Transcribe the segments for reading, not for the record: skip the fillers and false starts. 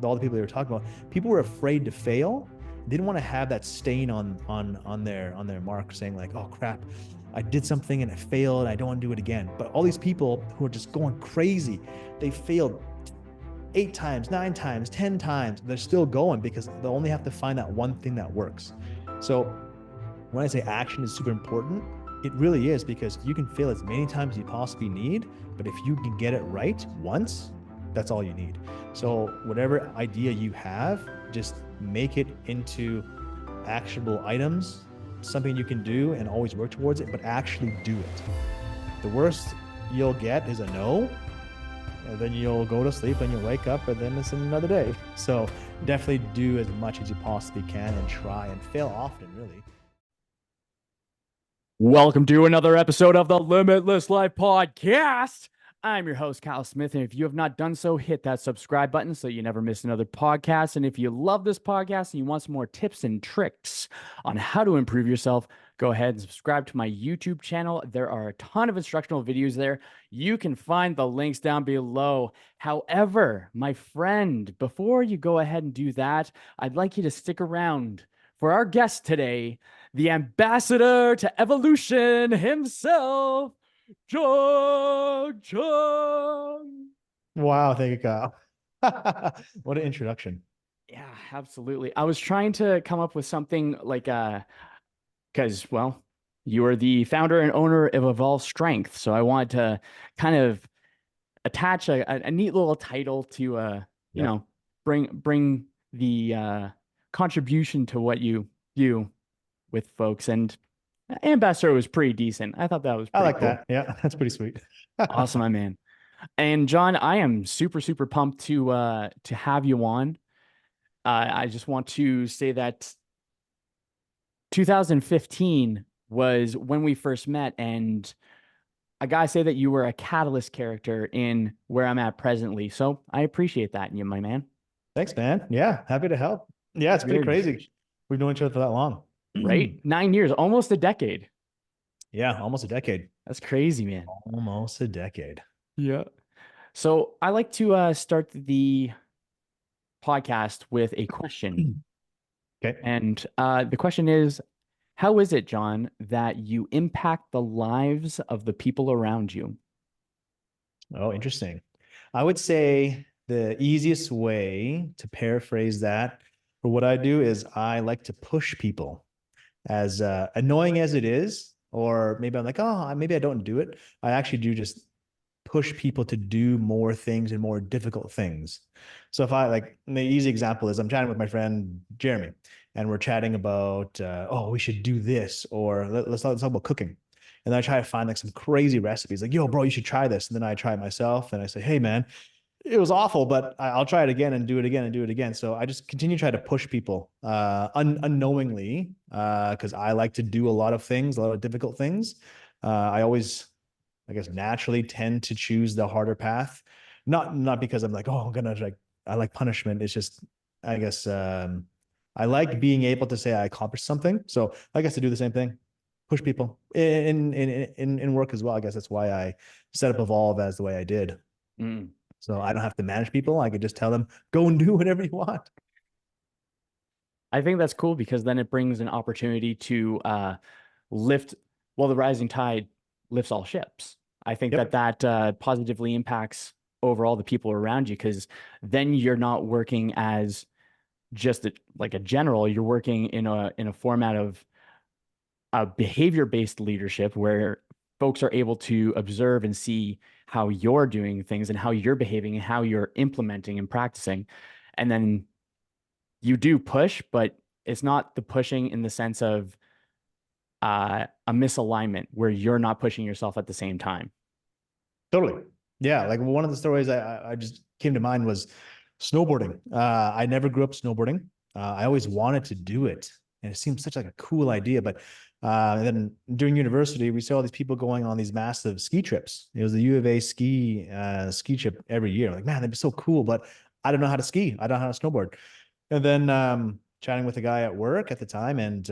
all the people they were talking about, people were afraid to fail. They didn't want to have that stain on their mark saying like, oh crap, I did something and it failed and I don't want to do it again. But all these people who are just going crazy, they failed 8 times, 9 times, 10 times. They're still going because they only have to find that one thing that works. So when I say action is super important, it really is, because you can fail as many times as you possibly need, but if you can get it right once, that's all you need. So whatever idea you have, just make it into actionable items, something you can do and always work towards it, but actually do it. The worst you'll get is a no, and then you'll go to sleep and you'll wake up and then it's another day. So definitely do as much as you possibly can and try and fail often, really. Welcome to another episode of the Limitless Life Podcast. I'm your host, Kyle Smith, and if you have not done so, hit that subscribe button so you never miss another podcast. And if you love this podcast and you want some more tips and tricks on how to improve yourself, go ahead and subscribe to my YouTube channel. There are a ton of instructional videos there. You can find the links down below. However, my friend, before you go ahead and do that, I'd like you to stick around for our guest today, the ambassador to evolution himself, Jon Cheung. Wow, thank you, Kyle. What an introduction. Yeah, absolutely. I was trying to come up with something like because, well, you are the founder and owner of Evolve Strength. So I wanted to kind of attach a neat little title to bring the contribution to what you do with folks. And ambassador was pretty decent. I thought that was pretty I like cool. that. Yeah, that's pretty sweet. Awesome, my man. And Jon, I am super pumped to have you on. I just want to say that 2015 was when we first met, and I gotta say that you were a catalyst character in where I'm at presently. So I appreciate that in you, my man. Thanks, man. Yeah, happy to help. Yeah, it's pretty crazy. We've known each other for that long. Right? 9 years, almost a decade. Yeah, almost a decade. That's crazy, man. Almost a decade. Yeah. So I like to start the podcast with a question. Okay. And the question is, how is it, Jon, that you impact the lives of the people around you? Oh, interesting. I would say the easiest way to paraphrase that for what I do is I like to push people. As annoying as it is, or maybe I'm like, oh, maybe I don't do it. I actually do just push people to do more things and more difficult things. So if I like, the easy example is I'm chatting with my friend Jeremy, and we're chatting about, oh, we should do this, or let's talk about cooking. And then I try to find like some crazy recipes, like, yo, bro, you should try this. And then I try it myself, and I say, hey, man, it was awful, but I'll try it again and do it again and do it again. So I just continue to try to push people unknowingly, because I like to do a lot of things, a lot of difficult things. I always, I guess, naturally tend to choose the harder path, not because I'm like, oh, I'm gonna like, I like punishment. It's just, I guess, I like being able to say I accomplished something. So I guess to do the same thing, push people in work as well. I guess that's why I set up Evolve as the way I did. So I don't have to manage people. I could just tell them, go and do whatever you want. I think that's cool because then it brings an opportunity to lift, well, the rising tide lifts all ships. I think that positively impacts overall the people around you, because then you're not working as just like a general. You're working in a format of a behavior-based leadership where folks are able to observe and see how you're doing things and how you're behaving and how you're implementing and practicing. And then you do push, but it's not the pushing in the sense of a misalignment where you're not pushing yourself at the same time. Totally. Yeah. Like one of the stories I just came to mind was snowboarding. I never grew up snowboarding. I always wanted to do it, and it seemed such like a cool idea. But then during university, we saw all these people going on these massive ski trips. It was the U of A ski trip every year. Like, man, that'd be so cool, but I don't know how to ski. I don't know how to snowboard. And then chatting with a guy at work at the time, and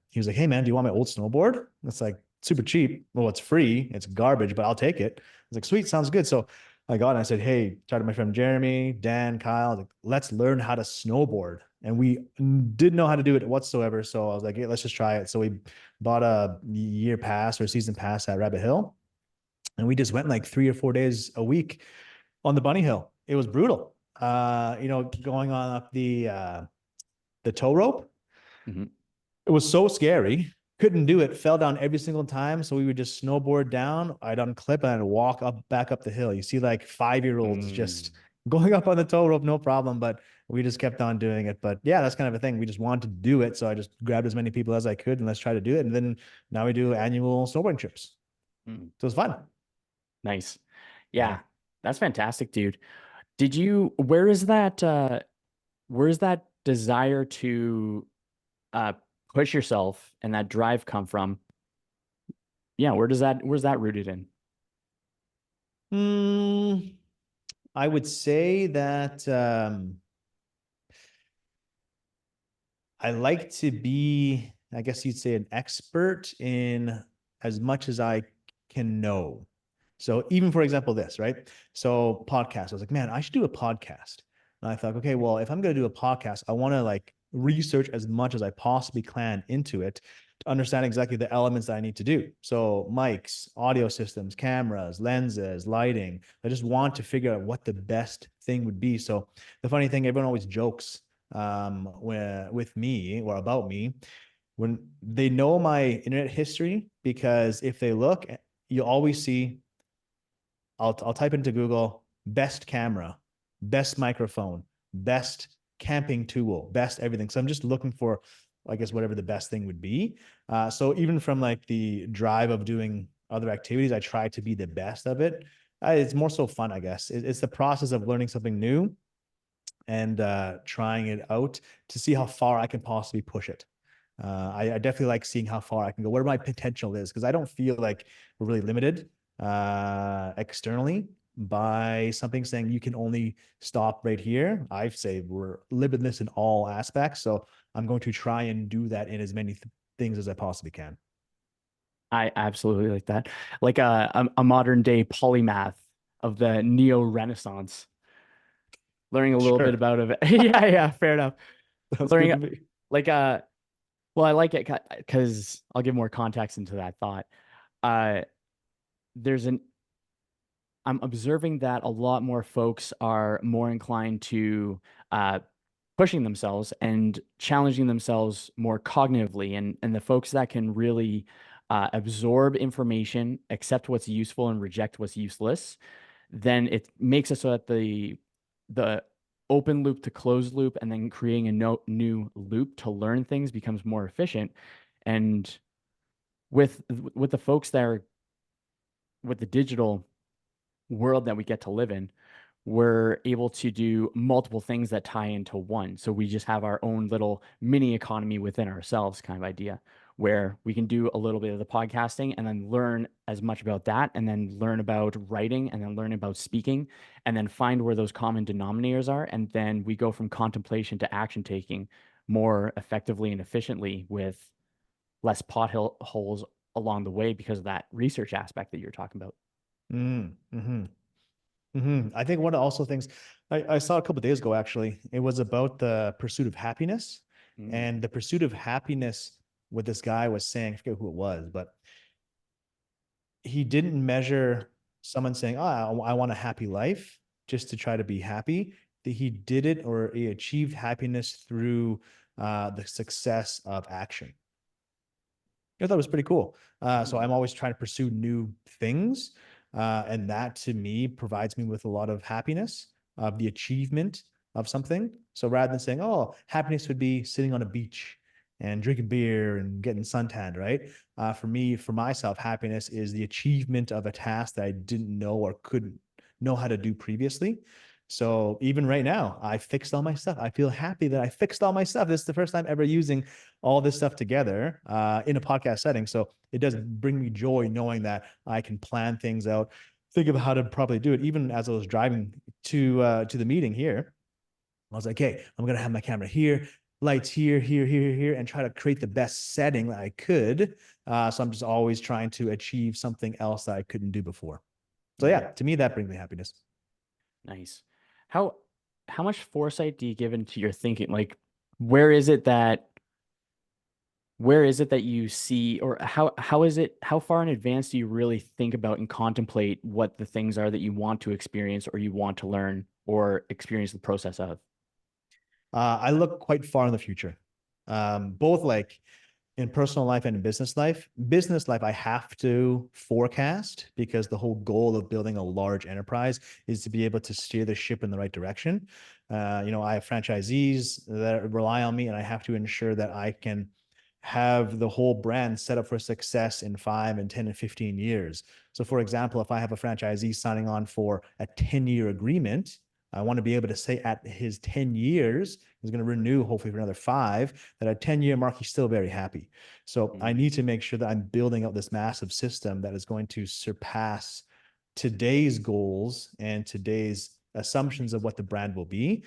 he was like, hey, man, do you want my old snowboard? It's like super cheap. Well, it's free. It's garbage, but I'll take it. I was like, sweet, sounds good. So I got and I said, hey, talked to my friend Jeremy, Dan, Kyle, like, let's learn how to snowboard. And we didn't know how to do it whatsoever. So I was like, hey, let's just try it. So we bought a year pass or season pass at Rabbit Hill. And we just went like 3 or 4 days a week on the bunny hill. It was brutal. Going on up the tow rope. Mm-hmm. It was so scary. Couldn't do it. Fell down every single time. So we would just snowboard down. I'd unclip and I'd walk up back up the hill. You see like 5-year-olds just going up on the tow rope, no problem. But we just kept on doing it. But yeah, that's kind of a thing. We just wanted to do it. So I just grabbed as many people as I could and let's try to do it. And then now we do annual snowboarding trips. So it's fun. Nice. Yeah, that's fantastic, dude. Where is that desire to push yourself and that drive come from? Yeah, where's that rooted in? I would say that I like to be, I guess you'd say, an expert in as much as I can know. So even for example, this, right? So podcast, I was like, man, I should do a podcast. And I thought, okay, well, if I'm going to do a podcast, I want to like research as much as I possibly can into it to understand exactly the elements that I need to do. So mics, audio systems, cameras, lenses, lighting. I just want to figure out what the best thing would be. So the funny thing, everyone always jokes with me or about me when they know my internet history, because if they look, you'll always see, I'll type into Google best camera, best microphone, best camping tool, best everything. So I'm just looking for, I guess, whatever the best thing would be. So even from like the drive of doing other activities, I try to be the best of it. It's more so fun, I guess. It's the process of learning something new and trying it out to see how far I can possibly push it. I definitely like seeing how far I can go, where my potential is, because I don't feel like we're really limited externally by something saying you can only stop right here. I say we're limitless in all aspects. So I'm going to try and do that in as many things as I possibly can. I absolutely like that. Like a modern day polymath of the neo Renaissance, learning a little bit Sure. about it. Yeah, yeah, fair enough. Sounds good Learning to me. like well, I like it because I'll give more context into that thought. Uh, there's an I'm observing that a lot more folks are more inclined to pushing themselves and challenging themselves more cognitively, and the folks that can really absorb information, accept what's useful, and reject what's useless, then it makes it so that the open loop to closed loop, and then creating a new loop to learn things becomes more efficient. And with with the folks that are with the digital world that we get to live in, we're able to do multiple things that tie into one. So we just have our own little mini economy within ourselves kind of idea, where we can do a little bit of the podcasting and then learn as much about that, and then learn about writing, and then learn about speaking, and then find where those common denominators are. And then we go from contemplation to action taking more effectively and efficiently with less potholes along the way because of that research aspect that you're talking about. Mm-hmm. I think one of also things I saw a couple of days ago, actually, it was about the pursuit of happiness, Mm. and the pursuit of happiness. What this guy was saying, I forget who it was, but he didn't measure someone saying, "Oh, I want a happy life," just to try to be happy. That he did it, or he achieved happiness through the success of action. I thought it was pretty cool. So I'm always trying to pursue new things. And that to me provides me with a lot of happiness of the achievement of something. So rather than saying, oh, happiness would be sitting on a beach and drinking beer and getting suntanned, right? For me, for myself, happiness is the achievement of a task that I didn't know or couldn't know how to do previously. So even right now, I fixed all my stuff. I feel happy that I fixed all my stuff. This is the first time ever using all this stuff together in a podcast setting. So it does bring me joy knowing that I can plan things out, think of how to properly do it. Even as I was driving to the meeting here, I was like, hey, I'm gonna have my camera here, lights here, here, here, here, and try to create the best setting that I could. So I'm just always trying to achieve something else that I couldn't do before. So Mm. yeah, to me that brings me happiness. Nice. How how much foresight do you give into your thinking? Like, where is it that where is it that you see, or how is it, how far in advance do you really think about and contemplate what the things are that you want to experience or you want to learn or experience the process of? I look quite far in the future, both like in personal life and in business life. Business life, I have to forecast because the whole goal of building a large enterprise is to be able to steer the ship in the right direction. I have franchisees that rely on me, and I have to ensure that I can have the whole brand set up for success in 5 and 10 and 15 years. So, for example, if I have a franchisee signing on for a 10-year agreement, I want to be able to say at his 10 years, he's going to renew hopefully for another 5, that at 10-year mark, he's still very happy. So I need to make sure that I'm building up this massive system that is going to surpass today's goals and today's assumptions of what the brand will be,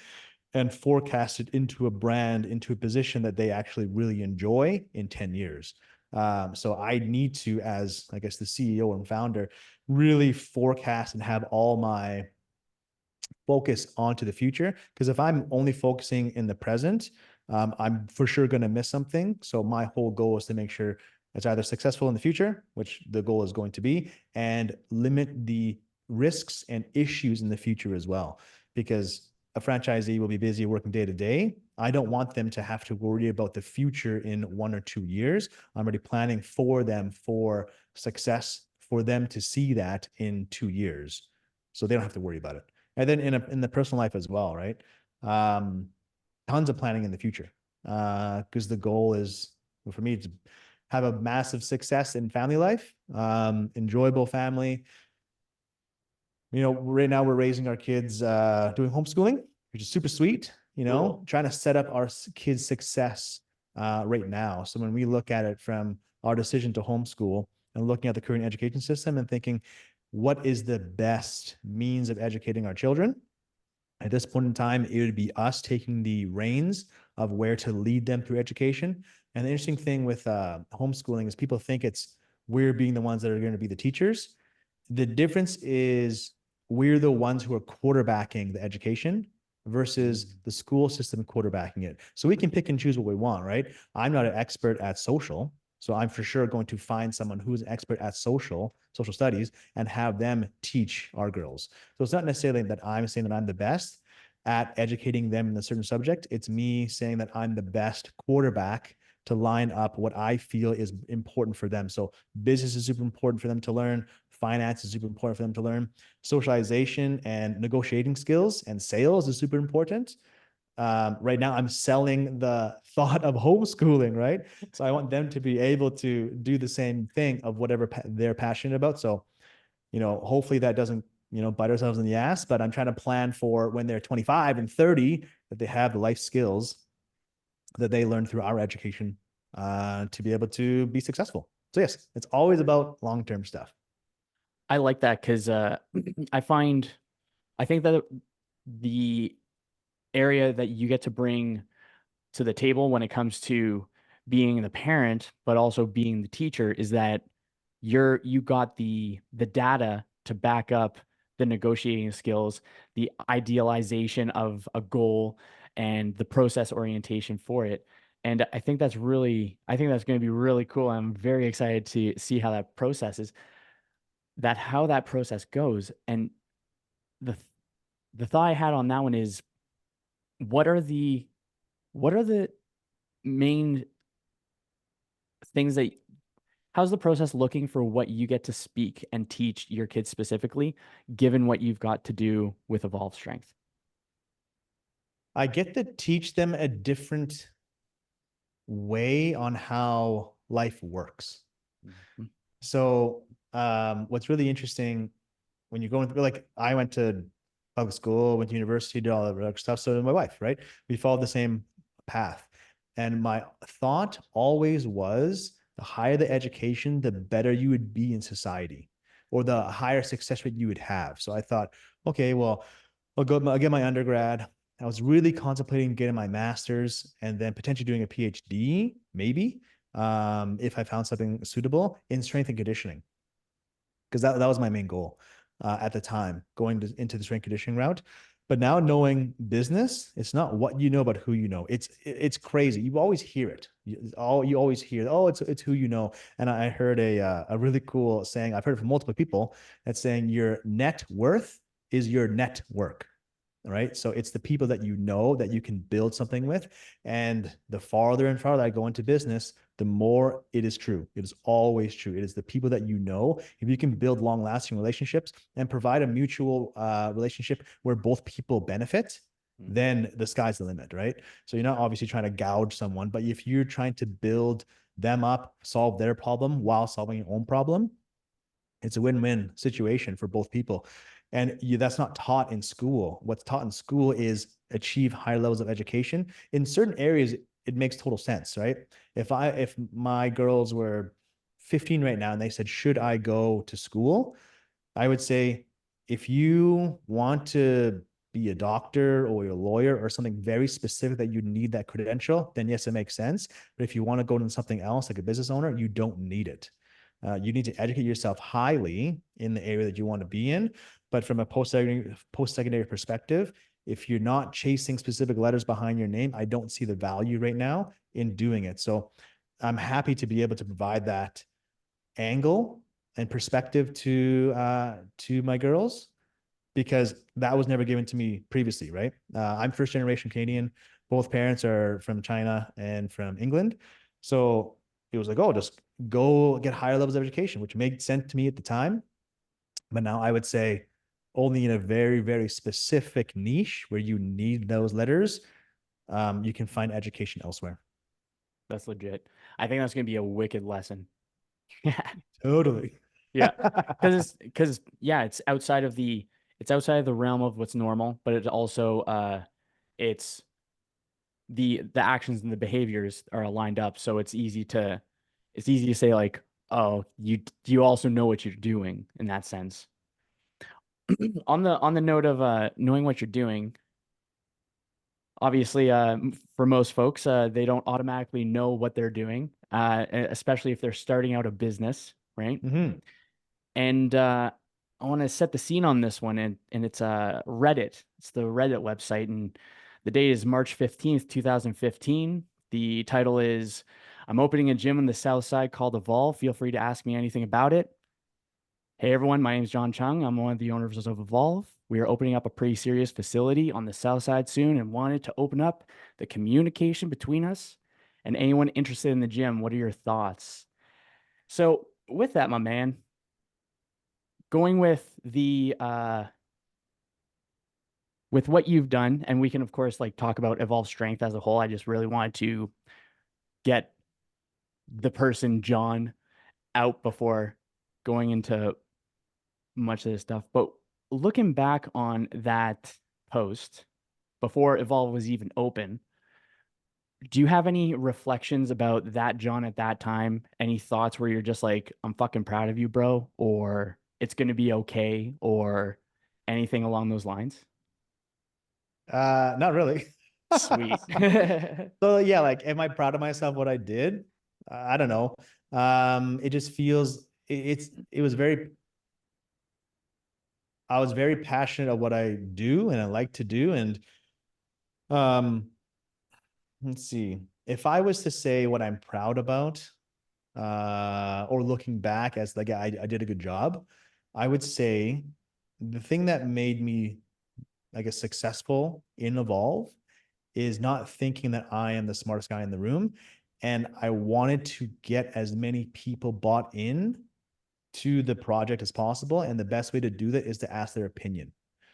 and forecast it into a brand, into a position that they actually really enjoy in 10 years. So I need to, as I guess the CEO and founder, really forecast and have all my focus onto the future. Because if I'm only focusing in the present, I'm for sure going to miss something. So my whole goal is to make sure it's either successful in the future, which the goal is going to be, and limit the risks and issues in the future as well. Because a franchisee will be busy working day to day. I don't want them to have to worry about the future in 1 or 2 years. I'm already planning for them for success, for them to see that in 2 years. So they don't have to worry about it. And then in the personal life as well, right? Um, Tons of planning in the future. Because the goal is, for me, to have a massive success in family life, enjoyable family. Right now we're raising our kids, doing homeschooling, which is super sweet, Cool. trying to set up our kids' success right now. So when we look at it from our decision to homeschool and looking at the current education system and thinking, what is the best means of educating our children? At this point in time, it would be us taking the reins of where to lead them through education. And the interesting thing with homeschooling is people think it's we're being the ones that are going to be the teachers. The difference is we're the ones who are quarterbacking the education versus the school system quarterbacking it. So we can pick and choose what we want, right? I'm not an expert at social, so I'm for sure going to find someone who's an expert at social studies, and have them teach our girls. So it's not necessarily that I'm saying that I'm the best at educating them in a certain subject. It's me saying that I'm the best quarterback to line up what I feel is important for them. So business is super important for them to learn. Finance is super important for them to learn. Socialization and negotiating skills and sales is super important. Right now, I'm selling the thought of homeschooling, right? So I want them to be able to do the same thing of whatever they're passionate about. So, hopefully that doesn't, bite ourselves in the ass, but I'm trying to plan for when they're 25 and 30, that they have the life skills that they learn through our education to be able to be successful. So yes, it's always about long-term stuff. I like that because I find I think that the area that you get to bring to the table when it comes to being the parent, but also being the teacher, is that you got the data to back up the negotiating skills, the idealization of a goal, and the process orientation for it. And I think that's going to be really cool. I'm very excited to see how that process is, that how that process goes. And the the thought I had on that one is, what are the what are the main things that how's the process looking for what you get to speak and teach your kids specifically, given what you've got to do with Evolve Strength? I get to teach them a different way on how life works. Mhm. So, what's really interesting when you're going through, like, I went to public school, went to university, did all that other stuff. So did my wife, right? We followed the same path. And my thought always was the higher the education, the better you would be in society, or the higher success rate you would have. So I thought, okay, well, I'll get my undergrad. I was really contemplating getting my master's and then potentially doing a PhD, maybe, if I found something suitable in strength and conditioning, because that was my main goal. at the time, into the strength conditioning route. But now knowing business, it's not what you know, but who you know. It's crazy. You always hear it. You always hear, oh, it's who you know. And I heard a really cool saying. I've heard it from multiple people that's saying your net worth is your network. Right. So it's the people that you know that you can build something with. And the farther and farther I go into business, the more it is true. It is always true. It is the people that you know. If you can build long lasting relationships and provide a mutual relationship where both people benefit, then the sky's the limit. Right. So you're not obviously trying to gouge someone, but if you're trying to build them up, solve their problem while solving your own problem, it's a win-win situation for both people. And that's not taught in school. What's taught in school is achieve higher levels of education. In certain areas, it makes total sense, right? If my girls were 15 right now and they said, should I go to school? I would say, if you want to be a doctor or a lawyer or something very specific that you need that credential, then yes, it makes sense. But if you want to go into something else like a business owner, you don't need it. You need to educate yourself highly in the area that you want to be in. But from a post-secondary perspective, if you're not chasing specific letters behind your name, I don't see the value right now in doing it. So I'm happy to be able to provide that angle and perspective to my girls, because that was never given to me previously, right? I'm first generation Canadian. Both parents are from China and from England. So it was like, oh, just go get higher levels of education, which made sense to me at the time. But now I would say only in a very, very specific niche where you need those letters, you can find education elsewhere. That's legit. I think that's going to be a wicked lesson. Totally. Yeah. Because yeah, it's outside of the realm of what's normal, but it also it's the actions and the behaviors are aligned up. So it's easy to say like, oh, you also know what you're doing in that sense. On the note of knowing what you're doing, obviously for most folks, they don't automatically know what they're doing, especially if they're starting out a business, right? Mm-hmm. And I want to set the scene on this one, and it's Reddit. It's the Reddit website, and the date is March 15th, 2015. The title is I'm opening a gym on the south side called Evolve. Feel free to ask me anything about it. Hey everyone, my name is Jon Cheung. I'm one of the owners of Evolve. We are opening up a pretty serious facility on the south side soon and wanted to open up the communication between us and anyone interested in the gym. What are your thoughts? So with that, my man, going with what you've done, and we can of course like talk about Evolve Strength as a whole. I just really wanted to get the person Jon out before going into much of this stuff. But looking back on that post before Evolve was even open, do you have any reflections about that Jon at that time? Any thoughts where you're just like, I'm fucking proud of you, bro, or it's going to be okay, or anything along those lines? Not really. Sweet. So yeah, like, am I proud of myself what I did? I don't know. It just feels it was very, I was very passionate of what I do and I like to do. And um, let's see. If I was to say what I'm proud about, or looking back as like I did a good job, I would say the thing that made me, I guess, successful in Evolve is not thinking that I am the smartest guy in the room. And I wanted to get as many people bought in to the project as possible. And the best way to do that is to ask their opinion.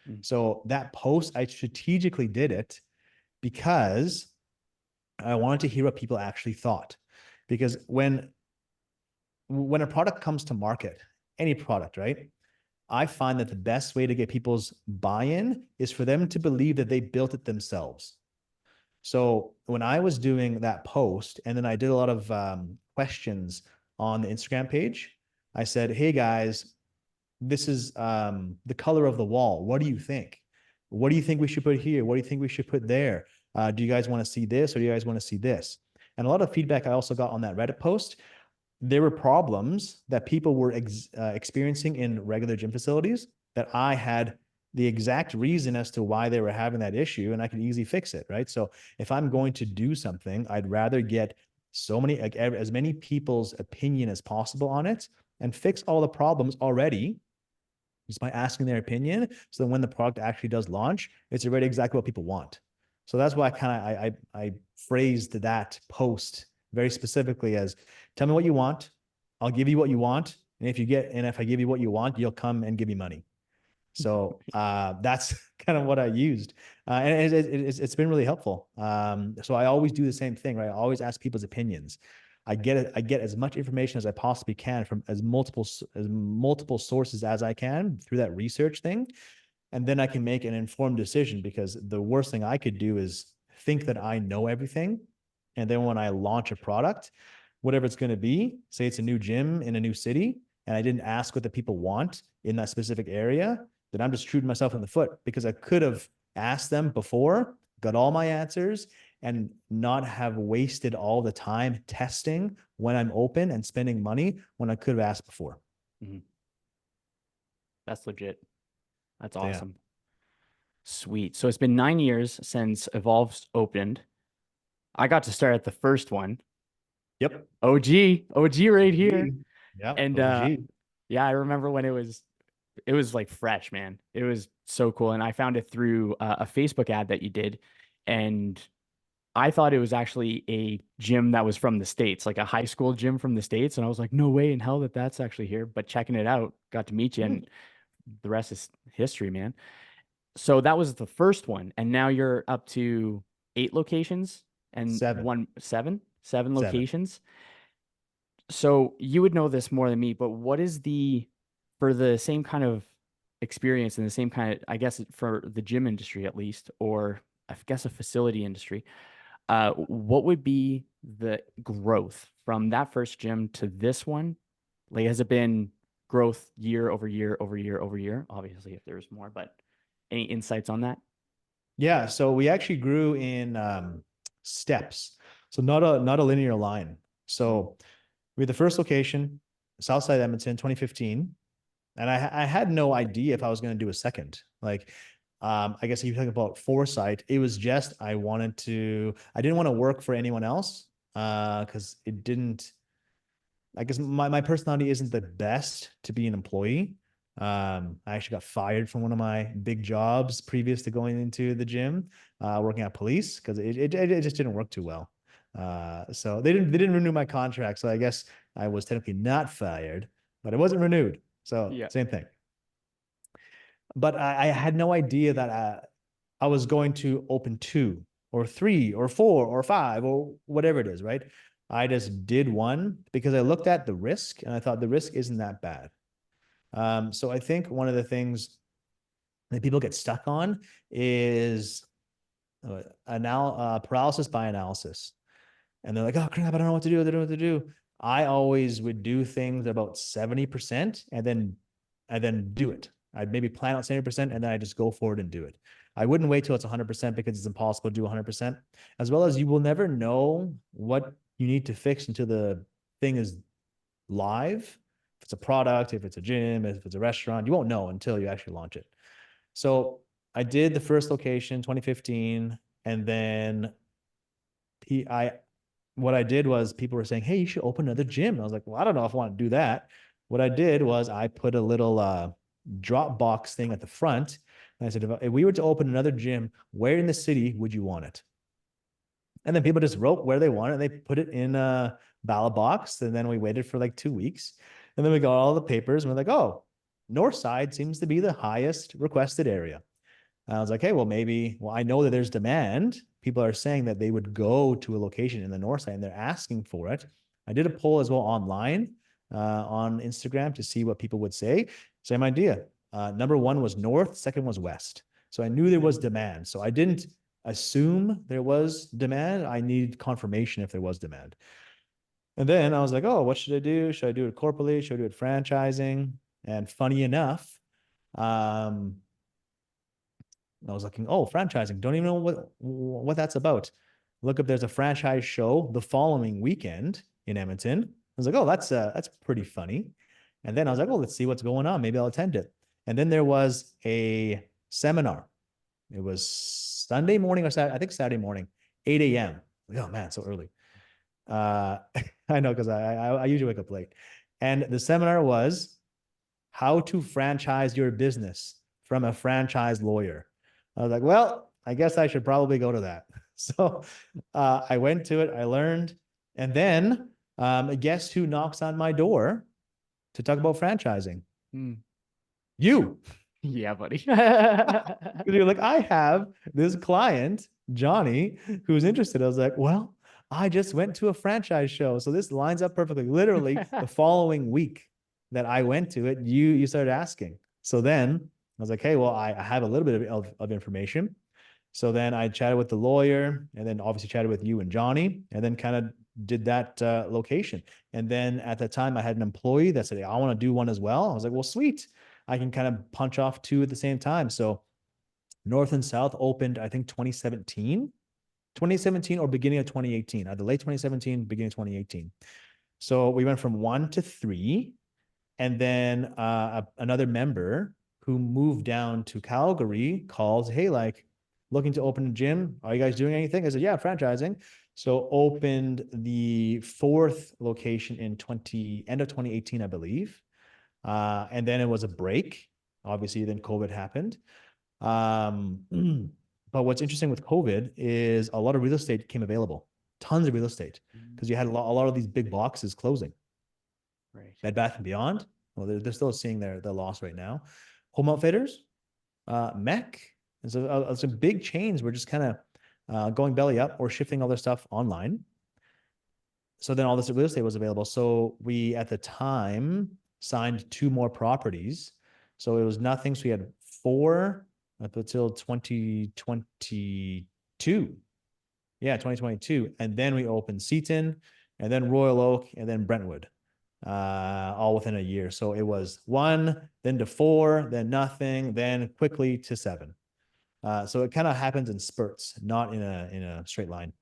Mm. So that post, I strategically did it because I wanted to hear what people actually thought. Because when a product comes to market, any product, right? I find that the best way to get people's buy-in is for them to believe that they built it themselves. So when I was doing that post, and then I did a lot of questions on the Instagram page, I said, hey guys, this is the color of the wall. What do you think? What do you think we should put here? What do you think we should put there? Do you guys want to see this, or do you guys want to see this? And a lot of feedback I also got on that Reddit post. There were problems that people were experiencing in regular gym facilities that I had the exact reason as to why they were having that issue, and I could easily fix it, right? So if I'm going to do something, I'd rather get so many, like as many people's opinion as possible on it and fix all the problems already just by asking their opinion. So then when the product actually does launch, it's already exactly what people want. So that's why I phrased that post very specifically as, tell me what you want, I'll give you what you want, and if I give you what you want, you'll come and give me money. So that's kind of what I used, and it's been really helpful. So I always do the same thing, right? I always ask people's opinions. I get as much information as I possibly can from as multiple sources as I can through that research thing, and then I can make an informed decision. Because the worst thing I could do is think that I know everything, and then when I launch a product, whatever it's going to be, say it's a new gym in a new city, and I didn't ask what the people want in that specific area, then I'm just shooting myself in the foot, because I could have asked them before, got all my answers, and not have wasted all the time testing when I'm open and spending money when I could have asked before. Mm-hmm. That's legit. That's So, yeah. awesome. Sweet. So it's been 9 years since Evolve's opened. I got to start at the first one. Yep. OG right here. Yeah. And OG. yeah, I remember when it was like fresh, man. It was so cool. And I found it through a Facebook ad that you did. And I thought it was actually a gym that was from the States, like a high school gym from the States. And I was like, no way in hell that that's actually here. But checking it out, got to meet you, and the rest is history, man. So that was the first one. And now you're up to 8 locations and Seven. seven Seven. locations. So you would know this more than me, but for the same kind of experience and the same kind of, I guess, for the gym industry at least, or I guess a facility industry, what would be the growth from that first gym to this one? Like, has it been growth year over year over year over year? Obviously, if there's more, but any insights on that? Yeah. So we actually grew in steps. So not a linear line. So we had the first location, Southside Edmonton, 2015. And I had no idea if I was going to do a second. Like, I guess if you talk about foresight, it was just I didn't want to work for anyone else, because it didn't. I guess my personality isn't the best to be an employee. I actually got fired from one of my big jobs previous to going into the gym, working at police, because it just didn't work too well. So they didn't renew my contract. So I guess I was technically not fired, but it wasn't renewed. So Yeah. same thing. But I had no idea that I was going to open 2 or 3 or 4 or 5 or whatever it is, right? I just did one because I looked at the risk and I thought the risk isn't that bad. So I think one of the things that people get stuck on is paralysis by analysis. And they're like, oh crap, I don't know what to do. I don't know what to do. I always would do things about 70% and then do it. I'd maybe plan out 70% and then I just go forward and do it. I wouldn't wait till it's 100% because it's impossible to do 100%. As well as you will never know what you need to fix until the thing is live. If it's a product, if it's a gym, if it's a restaurant, you won't know until you actually launch it. So I did the first location, 2015, and then I what I did was people were saying, hey, you should open another gym. And I was like, well, I don't know if I want to do that. What I did was I put a little Dropbox thing at the front. And I said, if we were to open another gym, where in the city would you want it? And then people just wrote where they wanted it. They put it in a ballot box. And then we waited for like 2 weeks. And then we got all the papers. And we're like, oh, North Side seems to be the highest requested area. And I was like, hey, well, I know that there's demand. People are saying that they would go to a location in the North Side and they're asking for it. I did a poll as well online on Instagram to see what people would say. Same idea. Number 1 was North, second was West. So I knew there was demand. So I didn't assume there was demand. I needed confirmation if there was demand. And then I was like, oh, what should I do? Should I do it corporately? Should I do it franchising? And funny enough, I was looking, oh, franchising. Don't even know what that's about. Look up, there's a franchise show the following weekend in Edmonton. I was like, oh, that's pretty funny. And then I was like, oh, let's see what's going on. Maybe I'll attend it. And then there was a seminar. It was Sunday morning or Saturday, I think Saturday morning, 8 a.m. Oh man, so early. I know because I usually wake up late. And the seminar was how to franchise your business from a franchise lawyer. I was like, well, I guess I should probably go to that. So I went to it, I learned, and then guess who knocks on my door to talk about franchising? You. Yeah, buddy. You're like, I have this client, Johnny, who's interested. I was like, well, I just went to a franchise show. So this lines up perfectly. Literally the following week that I went to it, you started asking. So then I was like, hey, well, I have a little bit of information. So then I chatted with the lawyer and then obviously chatted with you and Johnny and then kind of did that location. And then at the time I had an employee that said, hey, I want to do one as well. I was like, well, sweet. I can kind of punch off two at the same time. So North and South opened, I think 2017 or beginning of 2018, either late 2017, beginning of 2018. So we went from 1 to 3. And then another member who moved down to Calgary calls, hey, like looking to open a gym. Are you guys doing anything? I said, yeah, franchising. So opened the 4th location in end of 2018, I believe. And then it was a break. Obviously, then COVID happened. But what's interesting with COVID is a lot of real estate came available, tons of real estate, because you had a lot of these big boxes closing. Right. Bed Bath and Beyond, well, they're still seeing their loss right now. Home Outfitters, Mech, and so some big chains were just kind of going belly up or shifting all their stuff online. So then all this real estate was available. So we at the time signed 2 more properties. So it was nothing. So we had 4 up until 2022. Yeah, 2022. And then we opened Seaton and then Royal Oak and then Brentwood, all within a year. So it was 1, then to 4, then nothing, then quickly to 7. So it kind of happens in spurts, not in a straight line.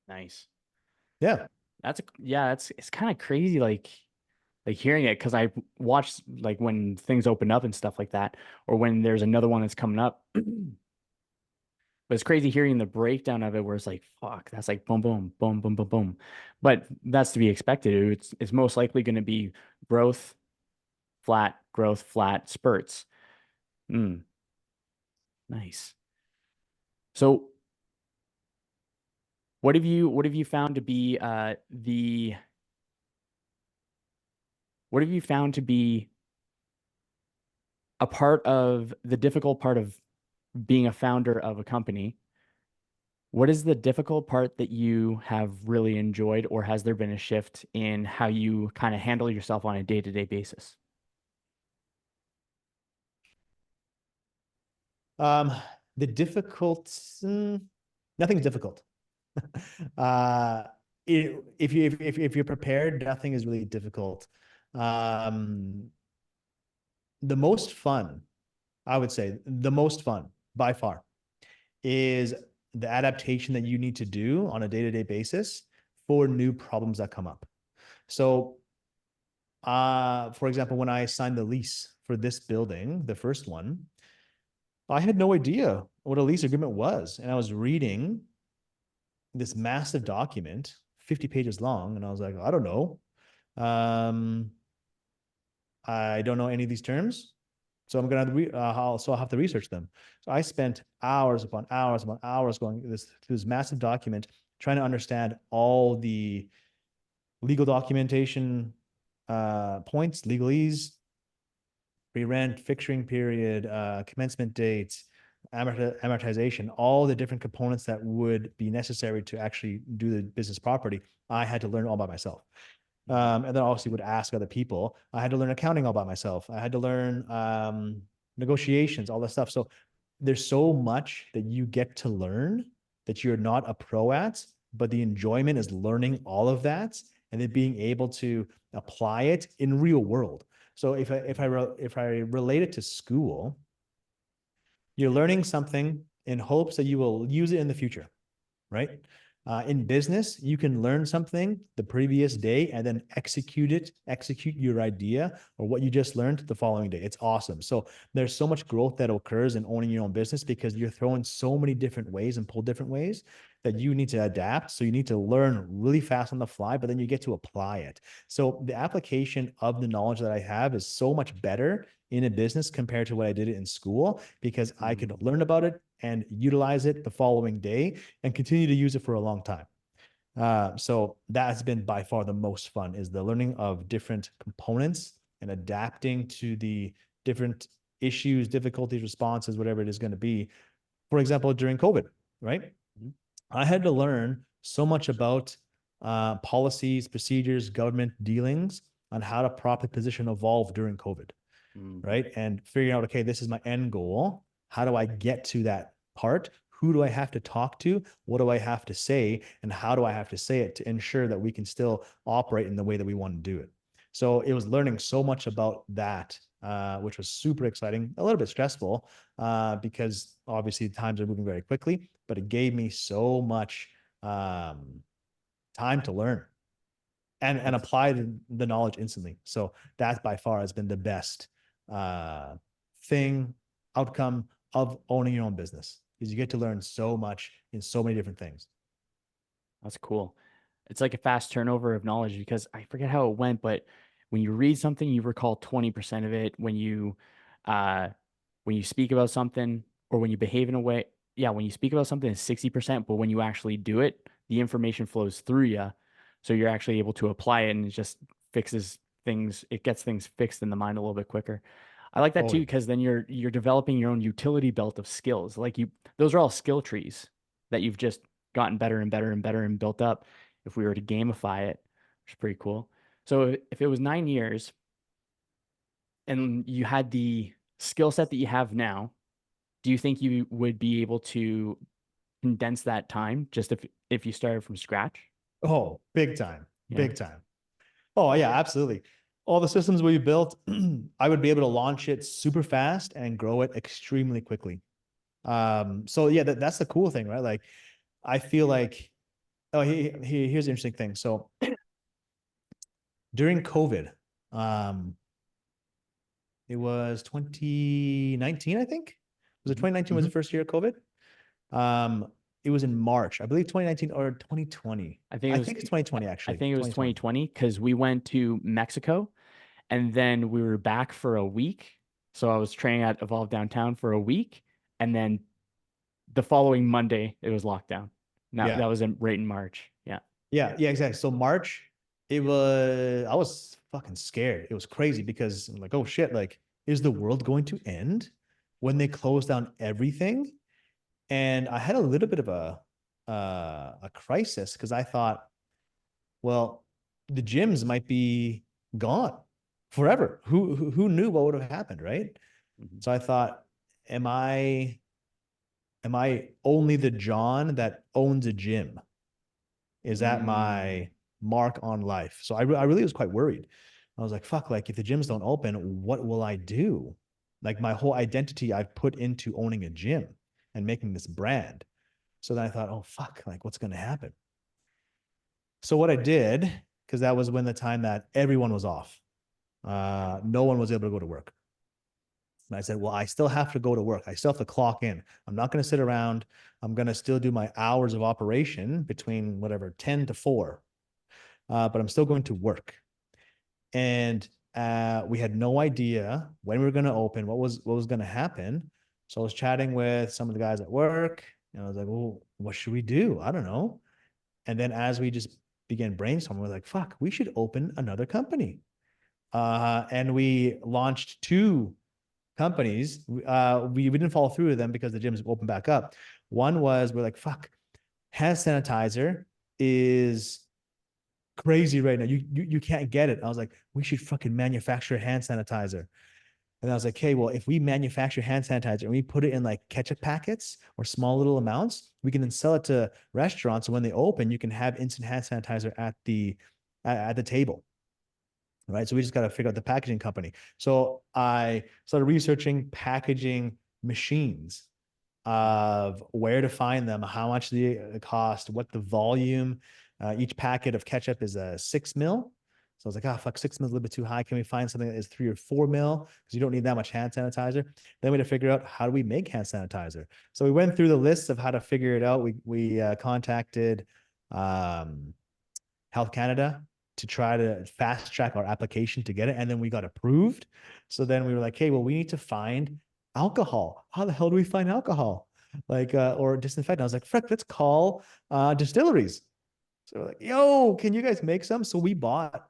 Nice. Yeah. It's kind of crazy like hearing it because I watched like when things open up and stuff like that, or when there's another one that's coming up. But it's crazy hearing the breakdown of it where it's like, fuck, that's like boom, boom, boom, boom, boom, boom. But that's to be expected. It's most likely going to be growth, flat, spurts. Nice. So what have you found to be what have you found to be a part of the difficult part of being a founder of a company? What is the difficult part that you have really enjoyed, or has there been a shift in how you kind of handle yourself on a day-to-day basis? The difficult, nothing's difficult. uh, if you're prepared, nothing is really difficult. The most fun, I would say, the most fun by far is the adaptation that you need to do on a day-to-day basis for new problems that come up. So, for example, when I signed the lease for this building, the first one, I had no idea what a lease agreement was. And I was reading this massive document, 50 pages long, and I was like, I don't know. I don't know any of these terms. So I'm gonna I'll have to research them. So I spent hours upon hours upon hours going through this massive document, trying to understand all the legal documentation points, legalese, pre-rent, fixturing period, commencement dates, amortization, all the different components that would be necessary to actually do the business property. I had to learn all by myself. And then obviously would ask other people. I had to learn accounting all by myself. I had to learn negotiations, all that stuff. So there's so much that you get to learn that you're not a pro at, but the enjoyment is learning all of that and then being able to apply it in real world. So if I relate it to school, you're learning something in hopes that you will use it in the future, right? In business, you can learn something the previous day and then execute your idea or what you just learned the following day. It's awesome. So there's so much growth that occurs in owning your own business because you're throwing so many different ways and pull different ways that you need to adapt. So you need to learn really fast on the fly, but then you get to apply it. So the application of the knowledge that I have is so much better in a business compared to what I did in school because I could learn about it and utilize it the following day and continue to use it for a long time. So that has been by far the most fun is the learning of different components and adapting to the different issues, difficulties, responses, whatever it is going to be. For example, during COVID, right? I had to learn so much about policies, procedures, government dealings on how to properly position Evolve during COVID, right? And figuring out, okay, this is my end goal. How do I get to that part? Who do I have to talk to? What do I have to say? And how do I have to say it to ensure that we can still operate in the way that we want to do it? So it was learning so much about that, which was super exciting, a little bit stressful because obviously times are moving very quickly, but it gave me so much time to learn and apply the knowledge instantly. So that by far has been the best outcome of owning your own business is you get to learn so much in so many different things. That's cool. It's like a fast turnover of knowledge because I forget how it went, but when you read something, you recall 20% of it. When you speak about something or when you behave in a way, yeah, when you speak about something, it's 60%, but when you actually do it, the information flows through you. So you're actually able to apply it and it just fixes things, it gets things fixed in the mind a little bit quicker. I like that too, because then you're developing your own utility belt of skills. Like those are all skill trees that you've just gotten better and better and better and built up if we were to gamify it, which is pretty cool. So if it was 9 years and you had the skill set that you have now, do you think you would be able to condense that time just if you started from scratch? Oh, big time. Yeah. Big time. Oh, yeah, absolutely. All the systems we built, I would be able to launch it super fast and grow it extremely quickly. So yeah, that's the cool thing, right? Like, I feel like, here's the interesting thing. So during COVID, um, it was 2019, I think. Was it 2019 was the first year of COVID? It was in March, I believe 2019 or 2020. I think it's 2020 I actually. think it was 2020 because we went to Mexico and then we were back for a week. So I was training at Evolve Downtown for a week, and then the following Monday it was lockdown. Now Yeah. that was right in March. Yeah. Yeah, exactly. So March, I was fucking scared. It was crazy because I'm like, oh shit, like, is the world going to end when they close down everything? And I had a little bit of a crisis because I thought, well, the gyms might be gone forever. Who knew what would have happened, right? So I thought, am I only the John that owns a gym? Is that my mark on life? So I really was quite worried. I was like, fuck, like if the gyms don't open, what will I do? Like my whole identity I've put into owning a gym and making this brand. So then I thought, oh fuck, like what's going to happen? So what I did, because that was when the time that everyone was off, no one was able to go to work. And I said, well, I still have to go to work. I still have to clock in. I'm not going to sit around. I'm going to still do my hours of operation between whatever, 10 to 4. But I'm still going to work. And we had no idea when we were going to open, what was going to happen. So I was chatting with some of the guys at work, and I was like, well, what should we do? I don't know. And then as we just began brainstorming, we're like, fuck, we should open another company. And we launched 2 companies. We didn't follow through with them because the gyms opened back up. One was, we're like, fuck, hand sanitizer is crazy right now. You can't get it. I was like, we should fucking manufacture hand sanitizer. And I was like, okay, well, if we manufacture hand sanitizer and we put it in like ketchup packets or small little amounts, we can then sell it to restaurants. So when they open, you can have instant hand sanitizer at the table. Right. So we just got to figure out the packaging company. So I started researching packaging machines. of where to find them, how much they cost, what the volume. Each packet of ketchup is a 6 ml. So I was like, oh, fuck, 6 ml is a little bit too high. Can we find something that is 3 or 4 ml? Because you don't need that much hand sanitizer. Then we had to figure out, how do we make hand sanitizer? So we went through the list of how to figure it out. We contacted Health Canada to try to fast track our application to get it. And then we got approved. So then we were like, hey, well, we need to find alcohol. How the hell do we find alcohol? Like, or disinfectant. I was like, frick, let's call distilleries. So we're like, yo, can you guys make some? So we bought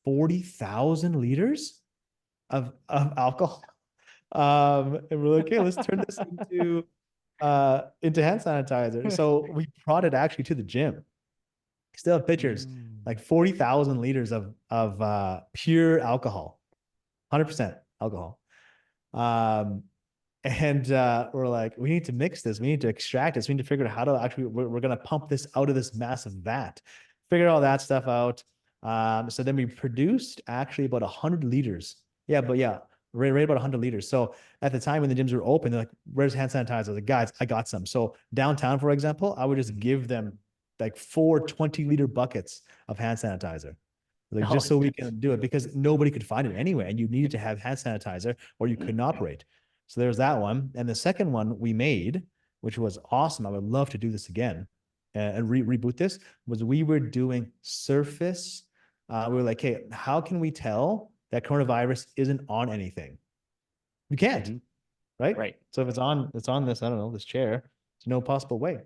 40,000 liters of alcohol. And we're like, okay, let's turn this into hand sanitizer. So we brought it actually to the gym. Still have pictures, like 40,000 liters of pure alcohol, 100% alcohol. And we're like, we need to mix this. We need to extract this. We need to figure out how to actually, we're going to pump this out of this massive vat. Figure all that stuff out. So then we produced actually about 100 liters. Yeah, but yeah, right about 100 liters. So at the time when the gyms were open, they're like, where's hand sanitizer? I was like, guys, I got some. So downtown, for example, I would just give them like 4 20-liter buckets of hand sanitizer. Like, just so we can do it, because nobody could find it anyway. And you needed to have hand sanitizer or you couldn't operate. So there's that one. And the second one we made, which was awesome, I would love to do this again and reboot this, was we were doing surface. We were like, hey, how can we tell that coronavirus isn't on anything? You can't, right? Right. So if it's on this, I don't know, this chair, there's no possible way.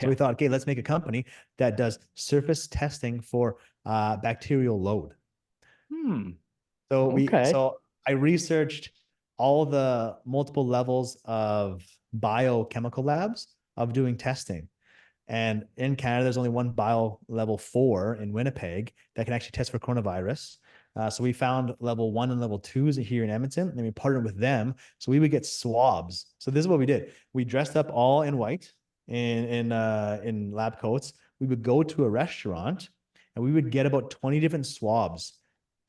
So we thought, okay, let's make a company that does surface testing for bacterial load. So I researched all the multiple levels of biochemical labs of doing testing. And in Canada, there's only one bio level 4 in Winnipeg that can actually test for coronavirus. So we found level 1 and level 2s here in Edmonton, and we partnered with them. So we would get swabs. So this is what we did. We dressed up all in white in lab coats. We would go to a restaurant and we would get about 20 different swabs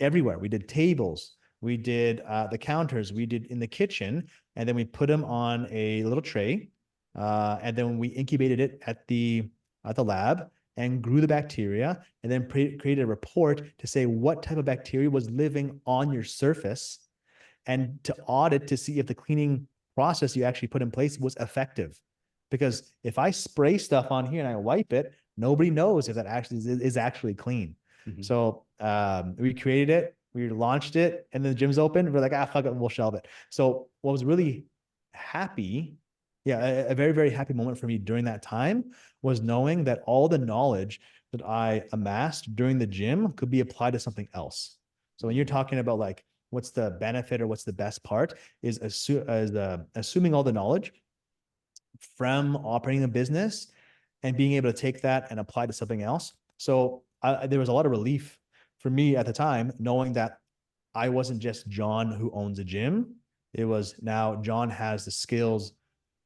everywhere. We did tables, we did the counters, we did in the kitchen, and then we put them on a little tray. And then we incubated it at the lab and grew the bacteria, and then created a report to say what type of bacteria was living on your surface, and to audit to see if the cleaning process you actually put in place was effective. Because if I spray stuff on here and I wipe it, nobody knows if that actually is actually clean. So we created it, we launched it, and then the gym's open. We're like, fuck it, we'll shelve it. So what was really happy, a very, very happy moment for me during that time was knowing that all the knowledge that I amassed during the gym could be applied to something else. So when you're talking about like, what's the benefit or what's the best part is assuming all the knowledge from operating a business and being able to take that and apply to something else. So there was a lot of relief for me at the time, knowing that I wasn't just Jon who owns a gym. It was now Jon has the skills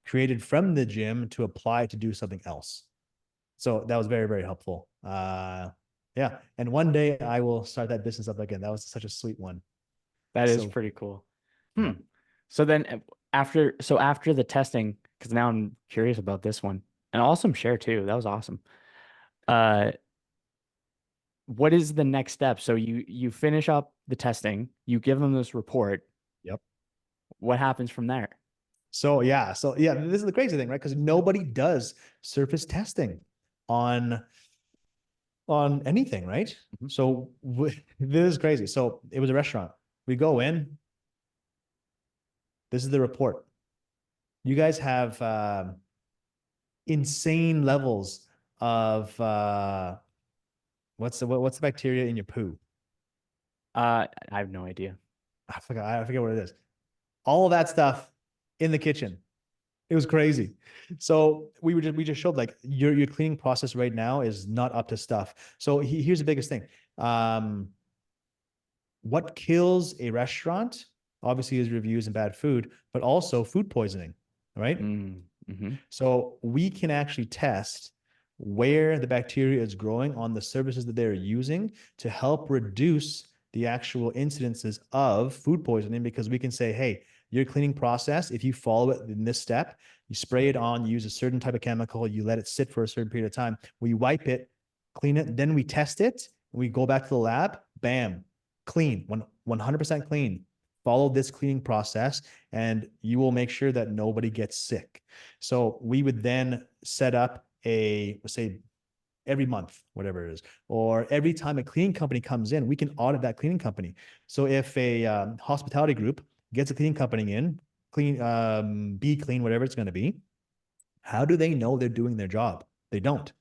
created from the gym to apply to do something else. So that was very, very helpful. Yeah. And one day I will start that business up again. That was such a sweet one. That is pretty cool. Yeah. So then after the testing, because now I'm curious about this one, and awesome share too. That was awesome. What is the next step? So you finish up the testing, you give them this report. Yep. What happens from there? So yeah, this is the crazy thing, right? Because nobody does surface testing on anything, right? So this is crazy. So it was a restaurant. We go in. This is the report. You guys have insane levels of what's the bacteria in your poo? I have no idea. I forget what it is. All of that stuff in the kitchen. It was crazy. So we just showed like your cleaning process right now is not up to stuff. So here's the biggest thing. What kills a restaurant obviously is reviews and bad food, but also food poisoning, right? So we can actually test where the bacteria is growing on the surfaces that they're using to help reduce the actual incidences of food poisoning, because we can say, hey, your cleaning process, if you follow it in this step, you spray it on, you use a certain type of chemical, you let it sit for a certain period of time, we wipe it, clean it, then we test it, we go back to the lab, bam, clean, 100% clean. Follow this cleaning process and you will make sure that nobody gets sick. So we would then set up a, say, every month, whatever it is, or every time a cleaning company comes in, we can audit that cleaning company. So if a hospitality group gets a cleaning company in, be clean, whatever it's going to be, how do they know they're doing their job? They don't.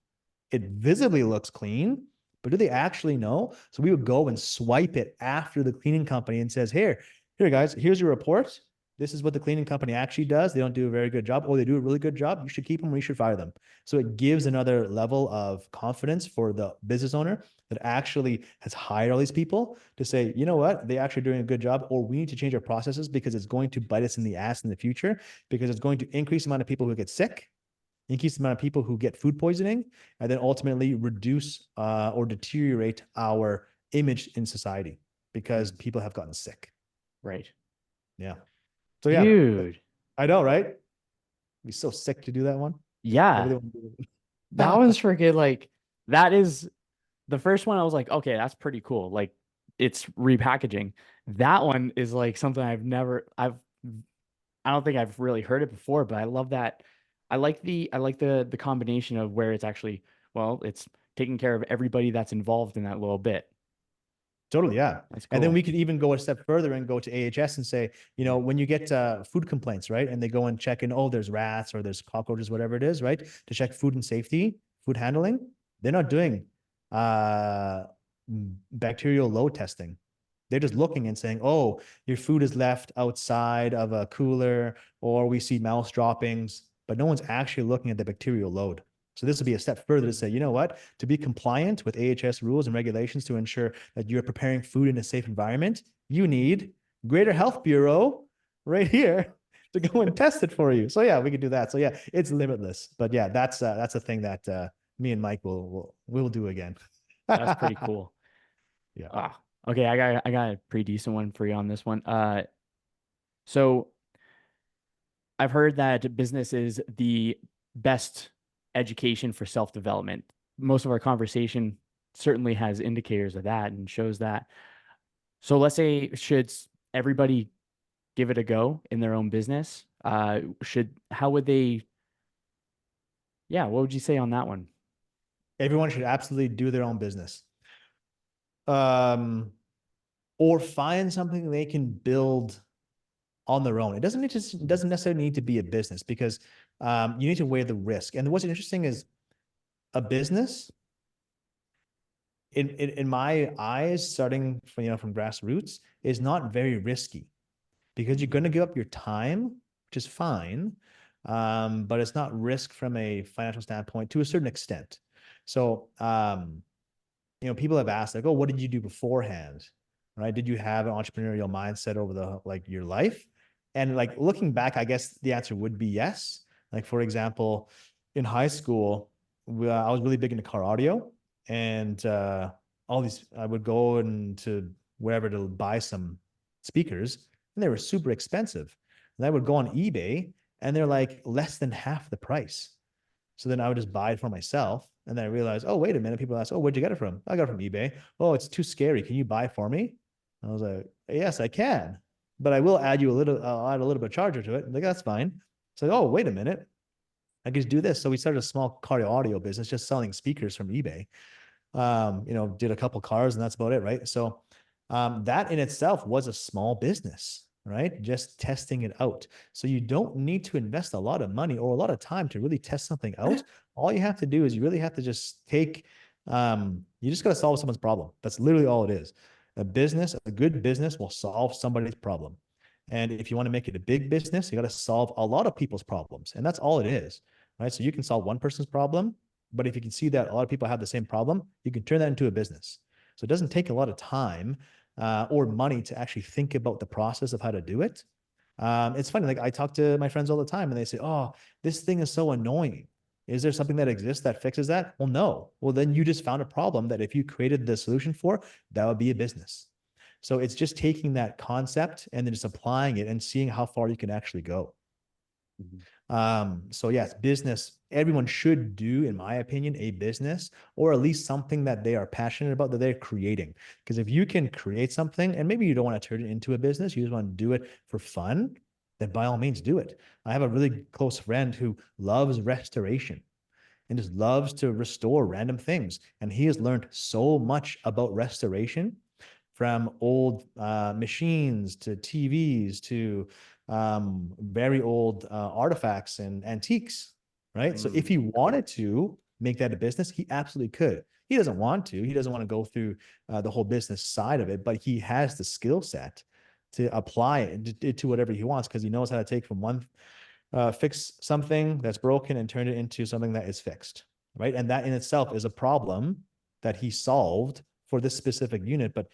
It visibly looks clean, but do they actually know? So we would go and swipe it after the cleaning company and says, here guys, here's your report. This is what the cleaning company actually does. They don't do a very good job, or they do a really good job. You should keep them or you should fire them. So it gives another level of confidence for the business owner that actually has hired all these people to say, you know what, they actually doing a good job, or we need to change our processes because it's going to bite us in the ass in the future, because it's going to increase the amount of people who get sick, increase the amount of people who get food poisoning, and then ultimately reduce or deteriorate our image in society because people have gotten sick. Right. Yeah. So yeah, Dude. I know, right? It'd be so sick to do that one. Yeah. That one's freaking like, that is the first one. I was like, okay, that's pretty cool. Like, it's repackaging. That one is like something I don't think I've really heard it before, but I love that. I like the combination of where it's actually, well, it's taking care of everybody that's involved in that little bit. Totally, yeah. That's And then cool. we could even go a step further and go to AHS and say, when you get food complaints, right? And they go and check in, oh, there's rats or there's cockroaches, whatever it is, right? To check food and safety, food handling. They're not doing uh, bacterial load testing. They're just looking and saying, oh, your food is left outside of a cooler, or we see mouse droppings, but no one's actually looking at the bacterial load. So this would be a step further to say, you know what, to be compliant with AHS rules and regulations to ensure that you're preparing food in a safe environment, you need Greater Health Bureau right here to go and test it for you. So yeah, we could do that. So yeah, it's limitless. But yeah, that's a thing that me and Mike will do again. That's pretty cool. Yeah. Ah, okay. I got a pretty decent one for you on this one. So I've heard that business is the best education for self-development. Most of our conversation certainly has indicators of that and shows that. So let's say, should everybody give it a go in their own business? How would they, yeah, what would you say on that one? Everyone should absolutely do their own business. Um, or find something they can build on their own. It doesn't necessarily need to be a business, because you need to weigh the risk. And what's interesting is a business, in my eyes, starting from grassroots, is not very risky, because you're going to give up your time, which is fine, but it's not risk from a financial standpoint to a certain extent. So people have asked, like, oh, what did you do beforehand? Right? Did you have an entrepreneurial mindset over your life? And like looking back, I guess the answer would be yes. Like, for example, in high school, I was really big into car audio, and I would go into wherever to buy some speakers, and they were super expensive. And I would go on eBay, and they're like less than half the price. So then I would just buy it for myself. And then I realized, oh, wait a minute. People ask, oh, where'd you get it from? I got it from eBay. Oh, it's too scary. Can you buy it for me? I was like, yes, I can, but I will add I'll add a little bit of charger to it. I'm like, that's fine. So, oh, wait a minute. I could just do this. So we started a small car audio business, just selling speakers from eBay. Did a couple cars and that's about it. Right. So that in itself was a small business, right? Just testing it out. So you don't need to invest a lot of money or a lot of time to really test something out. All you have to do is you really have to just you just got to solve someone's problem. That's literally all it is. A good business will solve somebody's problem. And if you want to make it a big business, you got to solve a lot of people's problems. And that's all it is, right? So you can solve one person's problem, but if you can see that a lot of people have the same problem, you can turn that into a business. So it doesn't take a lot of time or money to actually think about the process of how to do it. It's funny, like I talk to my friends all the time and they say, oh, this thing is so annoying. Is there something that exists that fixes that? Well, no. Well, then you just found a problem that if you created the solution for, that would be a business. So it's just taking that concept and then just applying it and seeing how far you can actually go. Mhm. So yes, business, everyone should do, in my opinion, a business or at least something that they are passionate about, that they're creating. Because if you can create something and maybe you don't want to turn it into a business, you just want to do it for fun, then by all means do it. I have a really close friend who loves restoration and just loves to restore random things. And he has learned so much about restoration, from old machines to TVs to very old artifacts and antiques, right? So if Mm. he wanted to make that a business, he absolutely could. He doesn't want to. He doesn't want to go through the whole business side of it, but he has the skill set to apply it to whatever he wants, because he knows how to take from one fix something that's broken and turn it into something that is fixed, right? And that in itself is a problem that he solved for this specific unit. But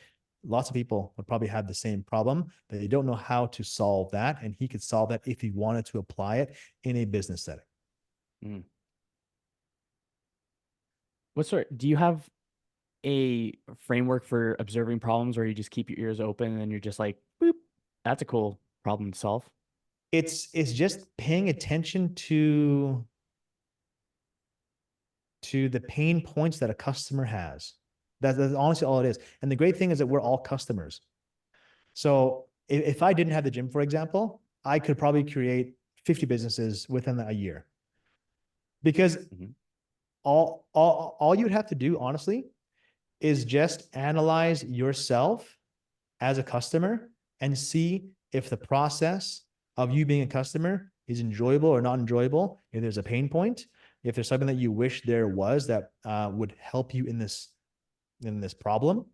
lots of people would probably have the same problem, that they don't know how to solve that. And he could solve that if he wanted to apply it in a business setting. Mm. Do you have a framework for observing problems, or you just keep your ears open and you're just like, boop, that's a cool problem to solve? It's just paying attention to the pain points that a customer has. That's honestly all it is. And the great thing is that we're all customers. So if I didn't have the gym, for example, I could probably create 50 businesses within a year, because Mhm. all you'd have to do, honestly, is just analyze yourself as a customer and see if the process of you being a customer is enjoyable or not enjoyable. If there's a pain point, if there's something that you wish there was that would help you in this problem,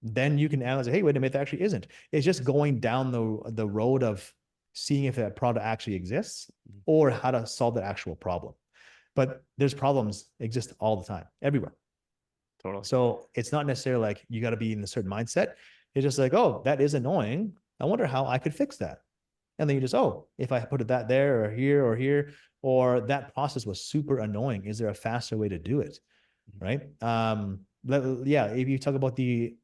then you can analyze, hey, wait a minute, that actually isn't. It's just going down the road of seeing if that product actually exists Mhm. or how to solve the actual problem. But there's problems exist all the time, everywhere. Totally. So it's not necessarily like you got to be in a certain mindset. It's just like, oh, that is annoying. I wonder how I could fix that. And then you just, oh, if I put that there or here, or that process was super annoying, is there a faster way to do it? Mhm. Right. Yeah. If you talk about the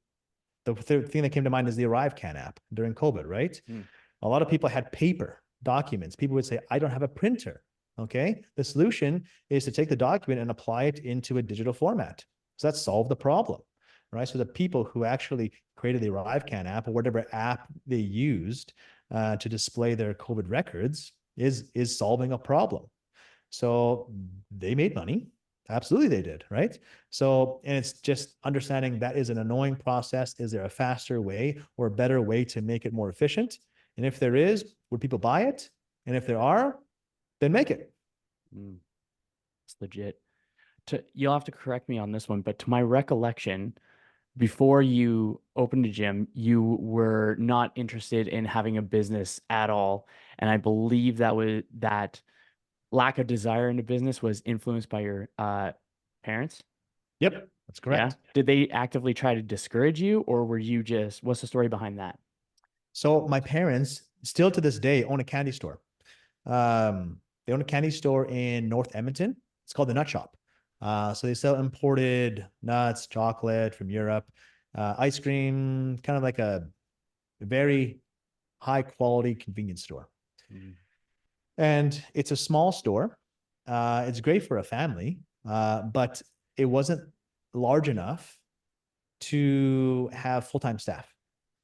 third thing that came to mind is the ArriveCan app during COVID, right? Mm. A lot of people had paper documents. People would say, I don't have a printer. Okay. The solution is to take the document and apply it into a digital format. So that solved the problem, right? So the people who actually created the ArriveCan app, or whatever app they used to display their COVID records, is solving a problem. So they made money. Absolutely, they did, right? So, and it's just understanding that is an annoying process. Is there a faster way or a better way to make it more efficient? And if there is, would people buy it? And if there are, then make it. Mm. It's legit. You'll have to correct me on this one, but to my recollection, before you opened a gym, you were not interested in having a business at all. And I believe that lack of desire in a business was influenced by your parents. Yep, that's Yeah. correct. Did they actively try to discourage you, or were you just, what's the story behind that? So my parents still to this day own a candy store. They own a candy store in North Edmonton. It's called the Nut Shop. So they sell imported nuts, chocolate from Europe, ice cream, kind of like a very high quality convenience store. Mm. And it's a small store. It's great for a family, but it wasn't large enough to have full time staff.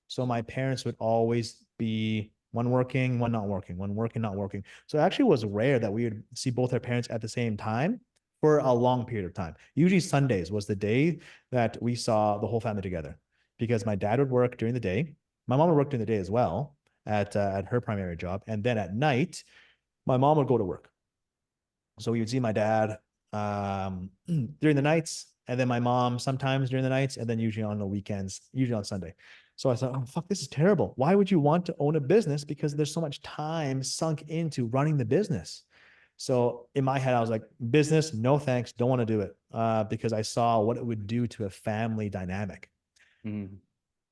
So my parents would always be one working, one not working, one working, not working. So it actually was rare that we would see both our parents at the same time for a long period of time. Usually Sundays was the day that we saw the whole family together, because my dad would work during the day. My mom would work during the day as well at her primary job. And then at night, my mom would go to work. So we would see my dad during the nights, and then my mom sometimes during the nights, and then usually on the weekends, usually on Sunday. So I thought, oh, fuck, this is terrible. Why would you want to own a business? Because there's so much time sunk into running the business. So in my head, I was like, business, no thanks, don't want to do it, because I saw what it would do to a family dynamic. Mm.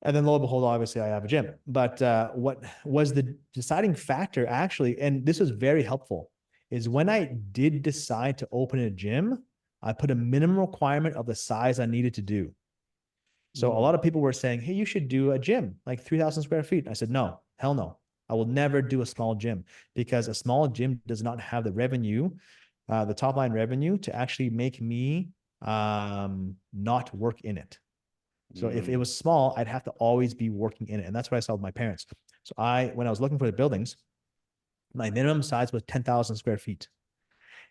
And then lo and behold, obviously I have a gym. But what was the deciding factor actually, and this was very helpful, is when I did decide to open a gym, I put a minimum requirement of the size I needed to do. So a lot of people were saying, hey, you should do a gym, like 3,000 square feet. I said, no, hell no. I will never do a small gym because a small gym does not have the revenue, the top line revenue to actually make me not work in it. So if it was small, I'd have to always be working in it. And that's what I saw with my parents. So when I was looking for the buildings, my minimum size was 10,000 square feet.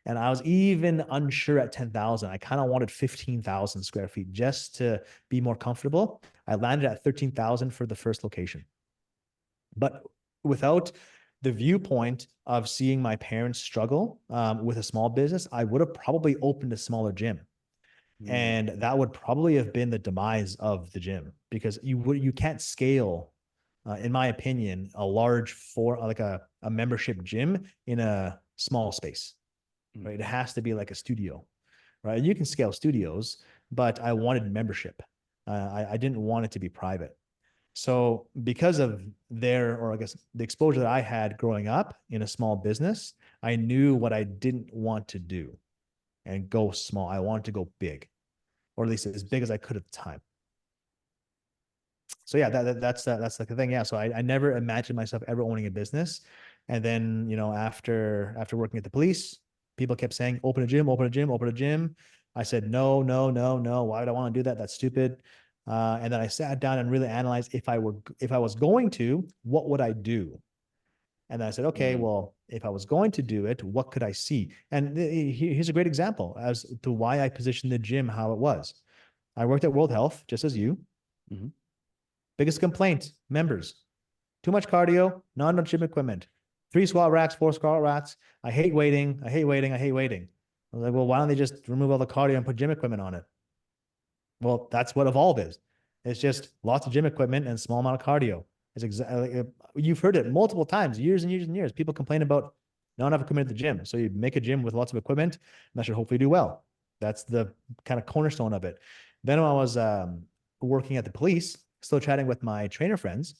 And I was even unsure at 10,000. I kind of wanted 15,000 square feet just to be more comfortable. I landed at 13,000 for the first location. But without the viewpoint of seeing my parents struggle with a small business, I would have probably opened a smaller gym. And that would probably have been the demise of the gym because you can't scale, in my opinion, a large like a membership gym in a small space, right? It has to be like a studio, right? And you can scale studios, but I wanted membership. I didn't want it to be private. So because of or I guess the exposure that I had growing up in a small business, I knew what I didn't want to do and go small. I wanted to go big, or at least as big as I could at the time. So yeah, that's like the thing. Yeah. So I never imagined myself ever owning a business. And then, after working at the police, people kept saying, open a gym, open a gym, open a gym. I said, no, no, no, no. Why would I want to do that? That's stupid. And then I sat down and really analyzed if I was going to, what would I do? And then I said, okay, well, if I was going to do it, what could I see? And here's a great example as to why I positioned the gym how it was. I worked at World Health, just as you. Biggest complaint, members. Too much cardio, not enough gym equipment. 3 squat racks, 4 squat racks. I hate waiting. I hate waiting. I hate waiting. I was like, well, why don't they just remove all the cardio and put gym equipment on it? Well, that's what Evolve is. It's just lots of gym equipment and small amount of cardio. It's exactly, you've heard it multiple times, years and years and years. People complain about not enough equipment at the gym. So you make a gym with lots of equipment, and that should hopefully do well. That's the kind of cornerstone of it. Then when I was working at the police, still chatting with my trainer friends,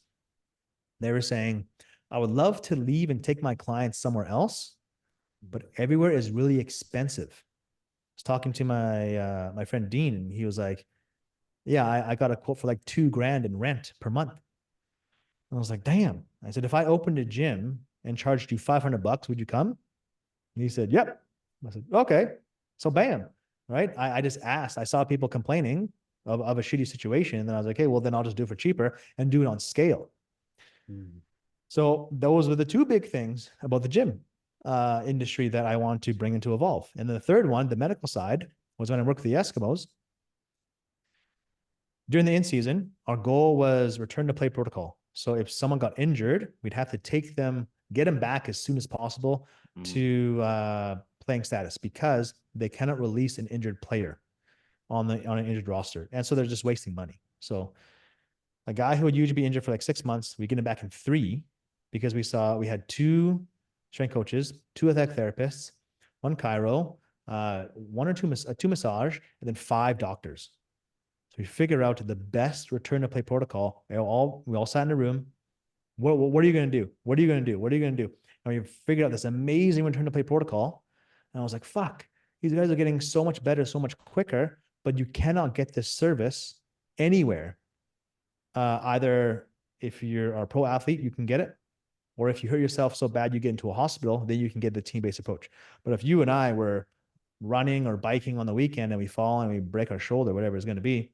they were saying, I would love to leave and take my clients somewhere else, but everywhere is really expensive. I was talking to my friend Dean, and he was like, yeah, I got a quote for like $2,000 in rent per month. And I was like, damn. I said, if I opened a gym and charged you $500, would you come? And he said, yep. I said, okay. So bam, right? I just asked. I saw people complaining of a shitty situation. And then I was like, hey, well, then I'll just do it for cheaper and do it on scale. So those were the two big things about the gym industry that I wanted to bring into Evolve. And then the third one, the medical side, was when I worked with the Eskimos. During the in-season, our goal was return to play protocol. So if someone got injured, we'd have to get them back as soon as possible to playing status because they cannot release an injured player on an injured roster. And so they're just wasting money. So a guy who would usually be injured for like 6 months, we get him back in 3 because we had 2 strength coaches, 2 athletic therapists, 1 chiro, 1 or 2 massage, and then 5 doctors. So we figure out the best return to play protocol. We all sat in a room. What are you going to do? What are you going to do? What are you going to do? And we figured out this amazing return to play protocol. And I was like, fuck, these guys are getting so much better, so much quicker, but you cannot get this service anywhere. Either if you're a pro athlete, you can get it, or if you hurt yourself so bad you get into a hospital, then you can get the team-based approach. But if you and I were running or biking on the weekend and we fall and we break our shoulder, whatever it's going to be,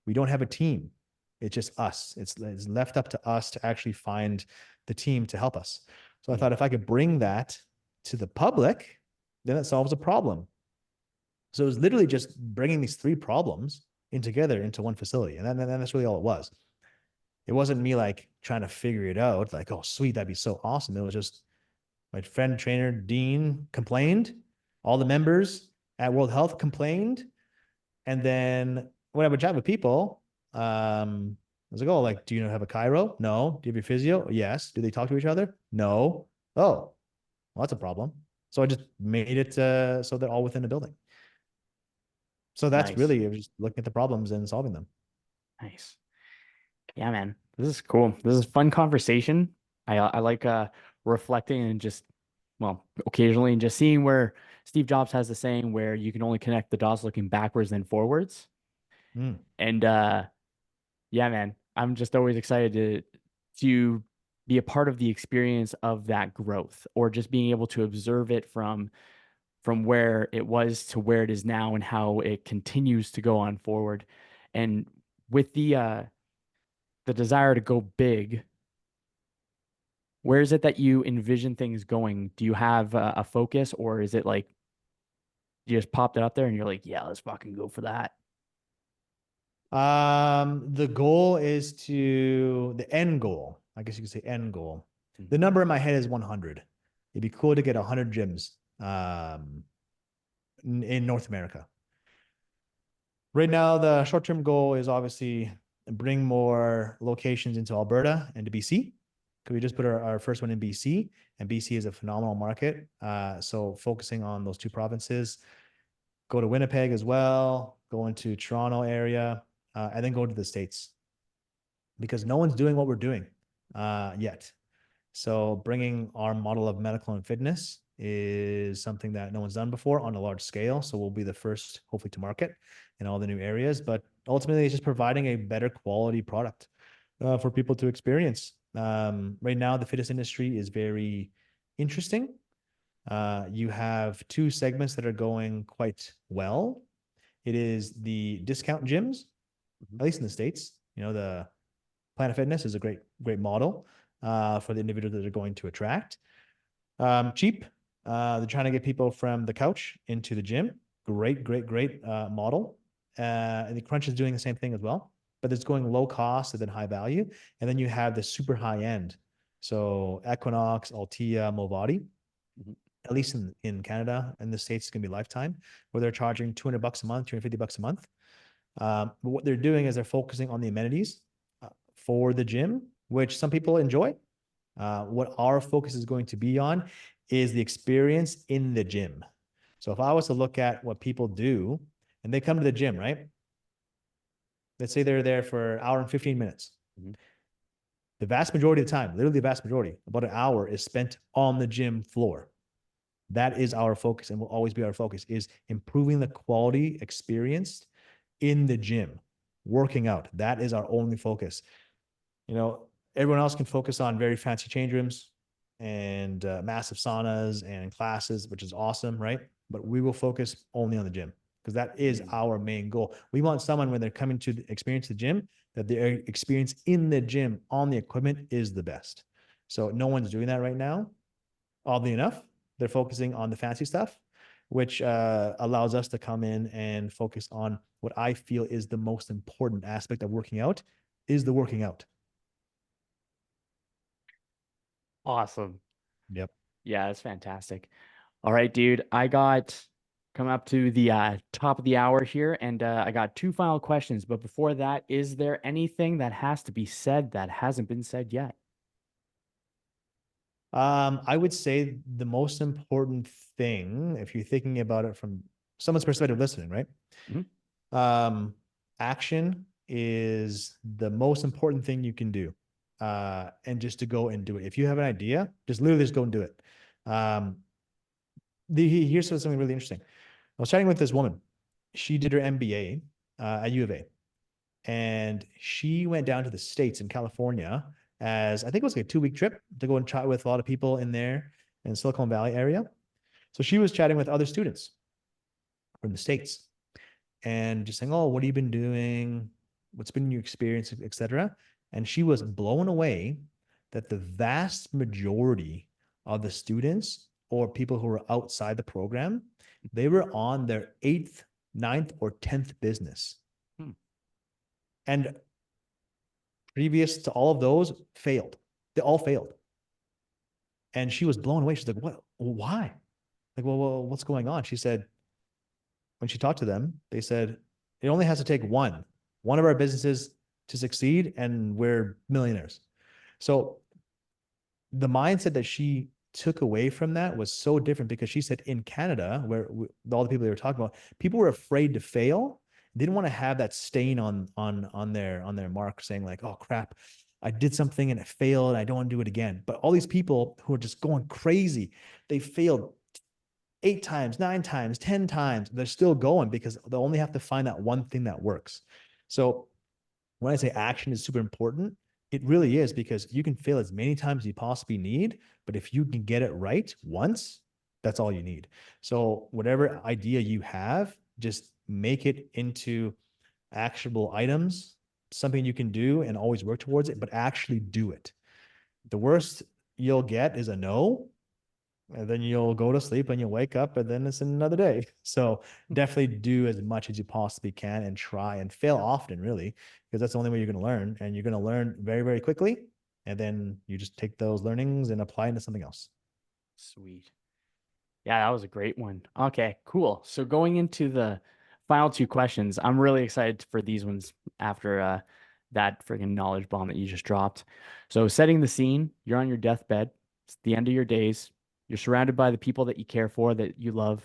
we don't have a team. It's just us. It's left up to us to actually find the team to help us. So I thought if I could bring that to the public, then it solves a problem. So it was literally just bringing these 3 problems together into one facility. And then that's really all it was. It wasn't me like trying to figure it out. Like, oh, sweet, that'd be so awesome. It was just my friend, trainer, Dean complained. All the members at World Health complained. And then when I would chat with people, I was like, oh, like, do you have a chiro? No. Do you have your physio? Yes. Do they talk to each other? No. Oh, well, that's a problem. So I just made it so they're all within the building. So that's really just looking at the problems and solving them. Nice. Yeah, man. This is cool. This is a fun conversation. I like reflecting and just, well, occasionally and just seeing where Steve Jobs has the saying where you can only connect the dots looking backwards and forwards. And Yeah, man. I'm just always excited to be a part of the experience of that growth, or just being able to observe it from where it was to where it is now and how it continues to go on forward. And with the desire to go big, where is it that you envision things going? Do you have a focus, or is it like you just popped it up there and you're like, yeah, let's fucking go for that? The goal is the end goal, I guess you could say end goal. The Mhm. number in my head is 100. It'd be cool to get 100 gyms in North America. Right now, the short-term goal is obviously bring more locations into Alberta and to BC. Because we just put our first one in BC, and BC is a phenomenal market. So focusing on those two provinces, go to Winnipeg as well, go into Toronto area, and then go to the States because no one's doing what we're doing yet. So bringing our model of medical and fitness is something that no one's done before on a large scale. So we'll be the first, hopefully, to market in all the new areas. But ultimately, it's just providing a better quality product for people to experience. Right now, the fitness industry is very interesting. You have two segments that are going quite well. It is the discount gyms, Mhm. at least in the States. The Planet Fitness is a great model for the individuals that are going to attract. Cheap. They're trying to get people from the couch into the gym. Great model. And the Crunch is doing the same thing as well, but it's going low cost and then high value. And then you have the super high end. So Equinox, Altea, Movati, Mhm. at least in Canada and the States, it's going to be Lifetime, where they're charging $200 a month, $250 a month. But what they're doing is they're focusing on the amenities for the gym, which some people enjoy. What our focus is going to be on is the experience in the gym. So if I was to look at what people do and they come to the gym, right? Let's say they're there for an hour and 15 minutes. Mhm. The vast majority of the time, literally the vast majority, about an hour is spent on the gym floor. That is our focus and will always be our focus is improving the quality experience in the gym, working out. That is our only focus. Everyone else can focus on very fancy change rooms and massive saunas and classes, which is awesome, right? But we will focus only on the gym because that is Mhm. our main goal. We want someone when they're coming to experience the gym that their experience in the gym on the equipment is the best. So no one's doing that right now. Oddly enough, they're focusing on the fancy stuff, which allows us to come in and focus on what I feel is the most important aspect of working out is the working out. Awesome. Yep. Yeah, that's fantastic. All right, dude. I got come up to the top of the hour here, and I got two final questions. But before that, is there anything that has to be said that hasn't been said yet? I would say the most important thing, if you're thinking about it from someone's perspective, listening, right? Mhm. Um, Action is the most important thing you can do. And just to go and do it. If you have an idea, just literally just go and do it. Um, Here's something really interesting. I was chatting with this woman. She did her MBA at U of A, and she went down to the States in California as I think it was like a 2 week trip to go and chat with a lot of people in there in Silicon Valley area. So she was chatting with other students from the States and just saying, "Oh, what have you been doing? What's been your experience, etc." And she was blown away that the vast majority of the students or people who were outside the program, they were on their eighth, ninth, or 10th business. Hmm. And previous to all of those failed. They all failed. And she was blown away. She's like, "What? Why?" Like, well, what's going on? She said, when she talked to them, they said, it only has to take one of our businesses to succeed, and we're millionaires. So the mindset that she took away from that was so different because she said in Canada, where all the people they were talking about, people were afraid to fail. They didn't want to have that stain on their mark saying like, oh crap, I did something and it failed. And I don't want to do it again. But all these people who are just going crazy, they failed 8 times, 9 times, 10 times. They're still going because they only have to find that one thing that works. So when I say action is super important, it really is, because you can fail as many times as you possibly need, but if you can get it right once, that's all you need. So whatever idea you have, just make it into actionable items, something you can do and always work towards it, but actually do it. The worst you'll get is a no, and then you'll go to sleep and you'll wake up and then it's another day. So definitely do as much as you possibly can and try and fail often, really, because that's the only way you're going to learn, and you're going to learn very, very quickly. And then you just take those learnings and apply into something else. Sweet. Yeah, that was a great one. Okay, cool. So going into the final two questions, I'm really excited for these ones after that freaking knowledge bomb that you just dropped. So setting the scene, you're on your deathbed. It's the end of your days. You're surrounded by the people that you care for, that you love.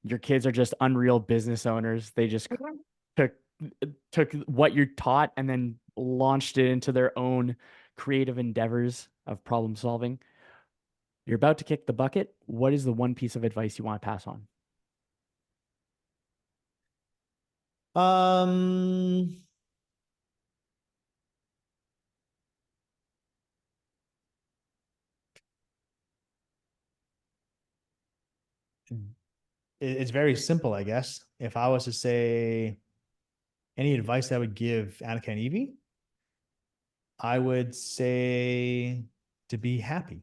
Your kids are just unreal business owners. They just took took what you're taught and then launched it into their own creative endeavors of problem solving. You're about to kick the bucket. What is the one piece of advice you want to pass on? Um, it's very simple, I guess. If I was to say any advice I would give Annika and Evie, I would say to be happy.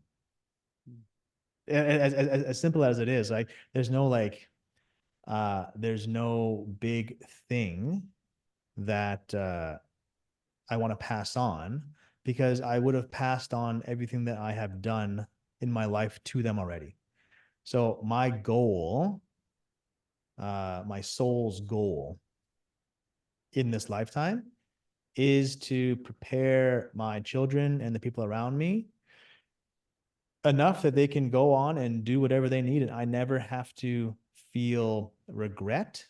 As simple as it is, like there's no big thing that I want to pass on, because I would have passed on everything that I have done in my life to them already. So my goal, my soul's goal in this lifetime, is to prepare my children and the people around me enough that they can go on and do whatever they need. And I never have to feel regret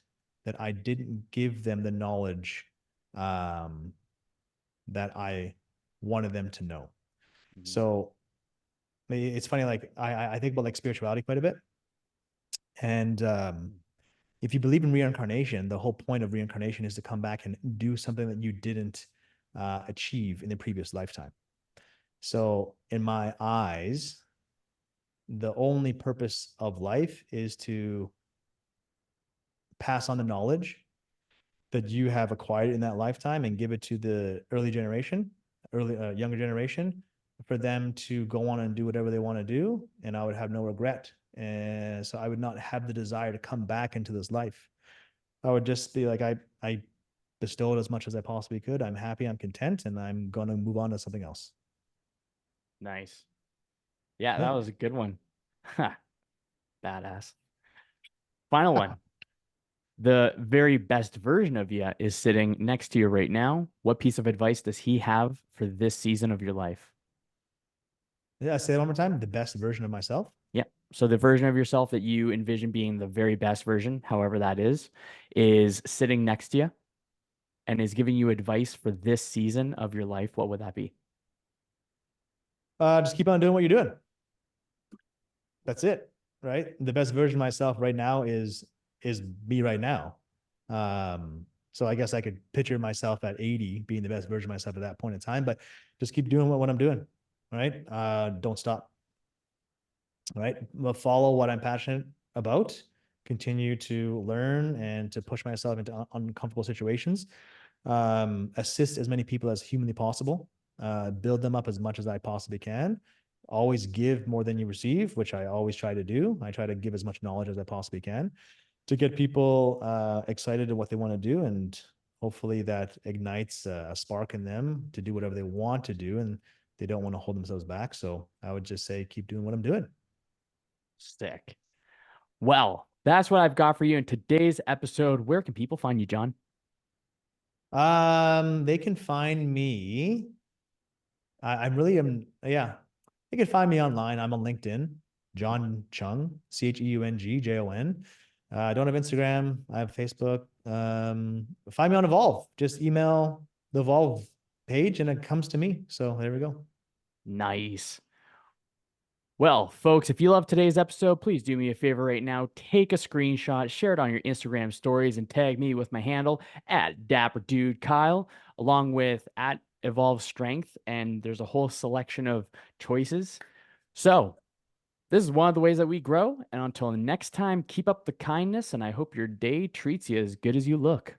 that I didn't give them the knowledge um, that I wanted them to know. Mhm. So it's funny, like I think about like spirituality quite a bit. And if you believe in reincarnation, the whole point of reincarnation is to come back and do something that you didn't achieve in the previous lifetime. So in my eyes, the only purpose of life is to pass on the knowledge that you have acquired in that lifetime and give it to the younger generation, for them to go on and do whatever they want to do. And I would have no regret. And so I would not have the desire to come back into this life. I would just be like, I bestowed as much as I possibly could. I'm happy, I'm content, and I'm going to move on to something else. Nice. Yeah, that Yeah. was a good one. Badass. Final one. The very best version of you is sitting next to you right now. What piece of advice does he have for this season of your life? Yeah. Say that one more time. The best version of myself. Yeah. So the version of yourself that you envision being the very best version, however that is sitting next to you and is giving you advice for this season of your life. What would that be? Just keep on doing what you're doing. That's it, right? The best version of myself right now is me right now. So I guess I could picture myself at 80 being the best version of myself at that point in time, but just keep doing what I'm doing, right? Don't stop, right? Well, follow what I'm passionate about, continue to learn and to push myself into uncomfortable situations, assist as many people as humanly possible, build them up as much as I possibly can. Always give more than you receive, which I always try to do. I try to give as much knowledge as I possibly can to get people excited in what they want to do. And hopefully that ignites a spark in them to do whatever they want to do. And they don't want to hold themselves back. So I would just say, keep doing what I'm doing. Sick. Well, that's what I've got for you in today's episode. Where can people find you, Jon? They can find me. I'm really yeah. They can find me online. I'm on LinkedIn, Jon Cheung, CheungJon. I don't have Instagram. I have Facebook. Find me on Evolve. Just email the Evolve page and it comes to me. So there we go. Nice. Well, folks, if you love today's episode, please do me a favor right now. Take a screenshot, share it on your Instagram stories, and tag me with my handle at DapperDudeKyle. along with at Evolve Strength, and there's a whole selection of choices. So this is one of the ways that we grow. And until next time, keep up the kindness, and I hope your day treats you as good as you look.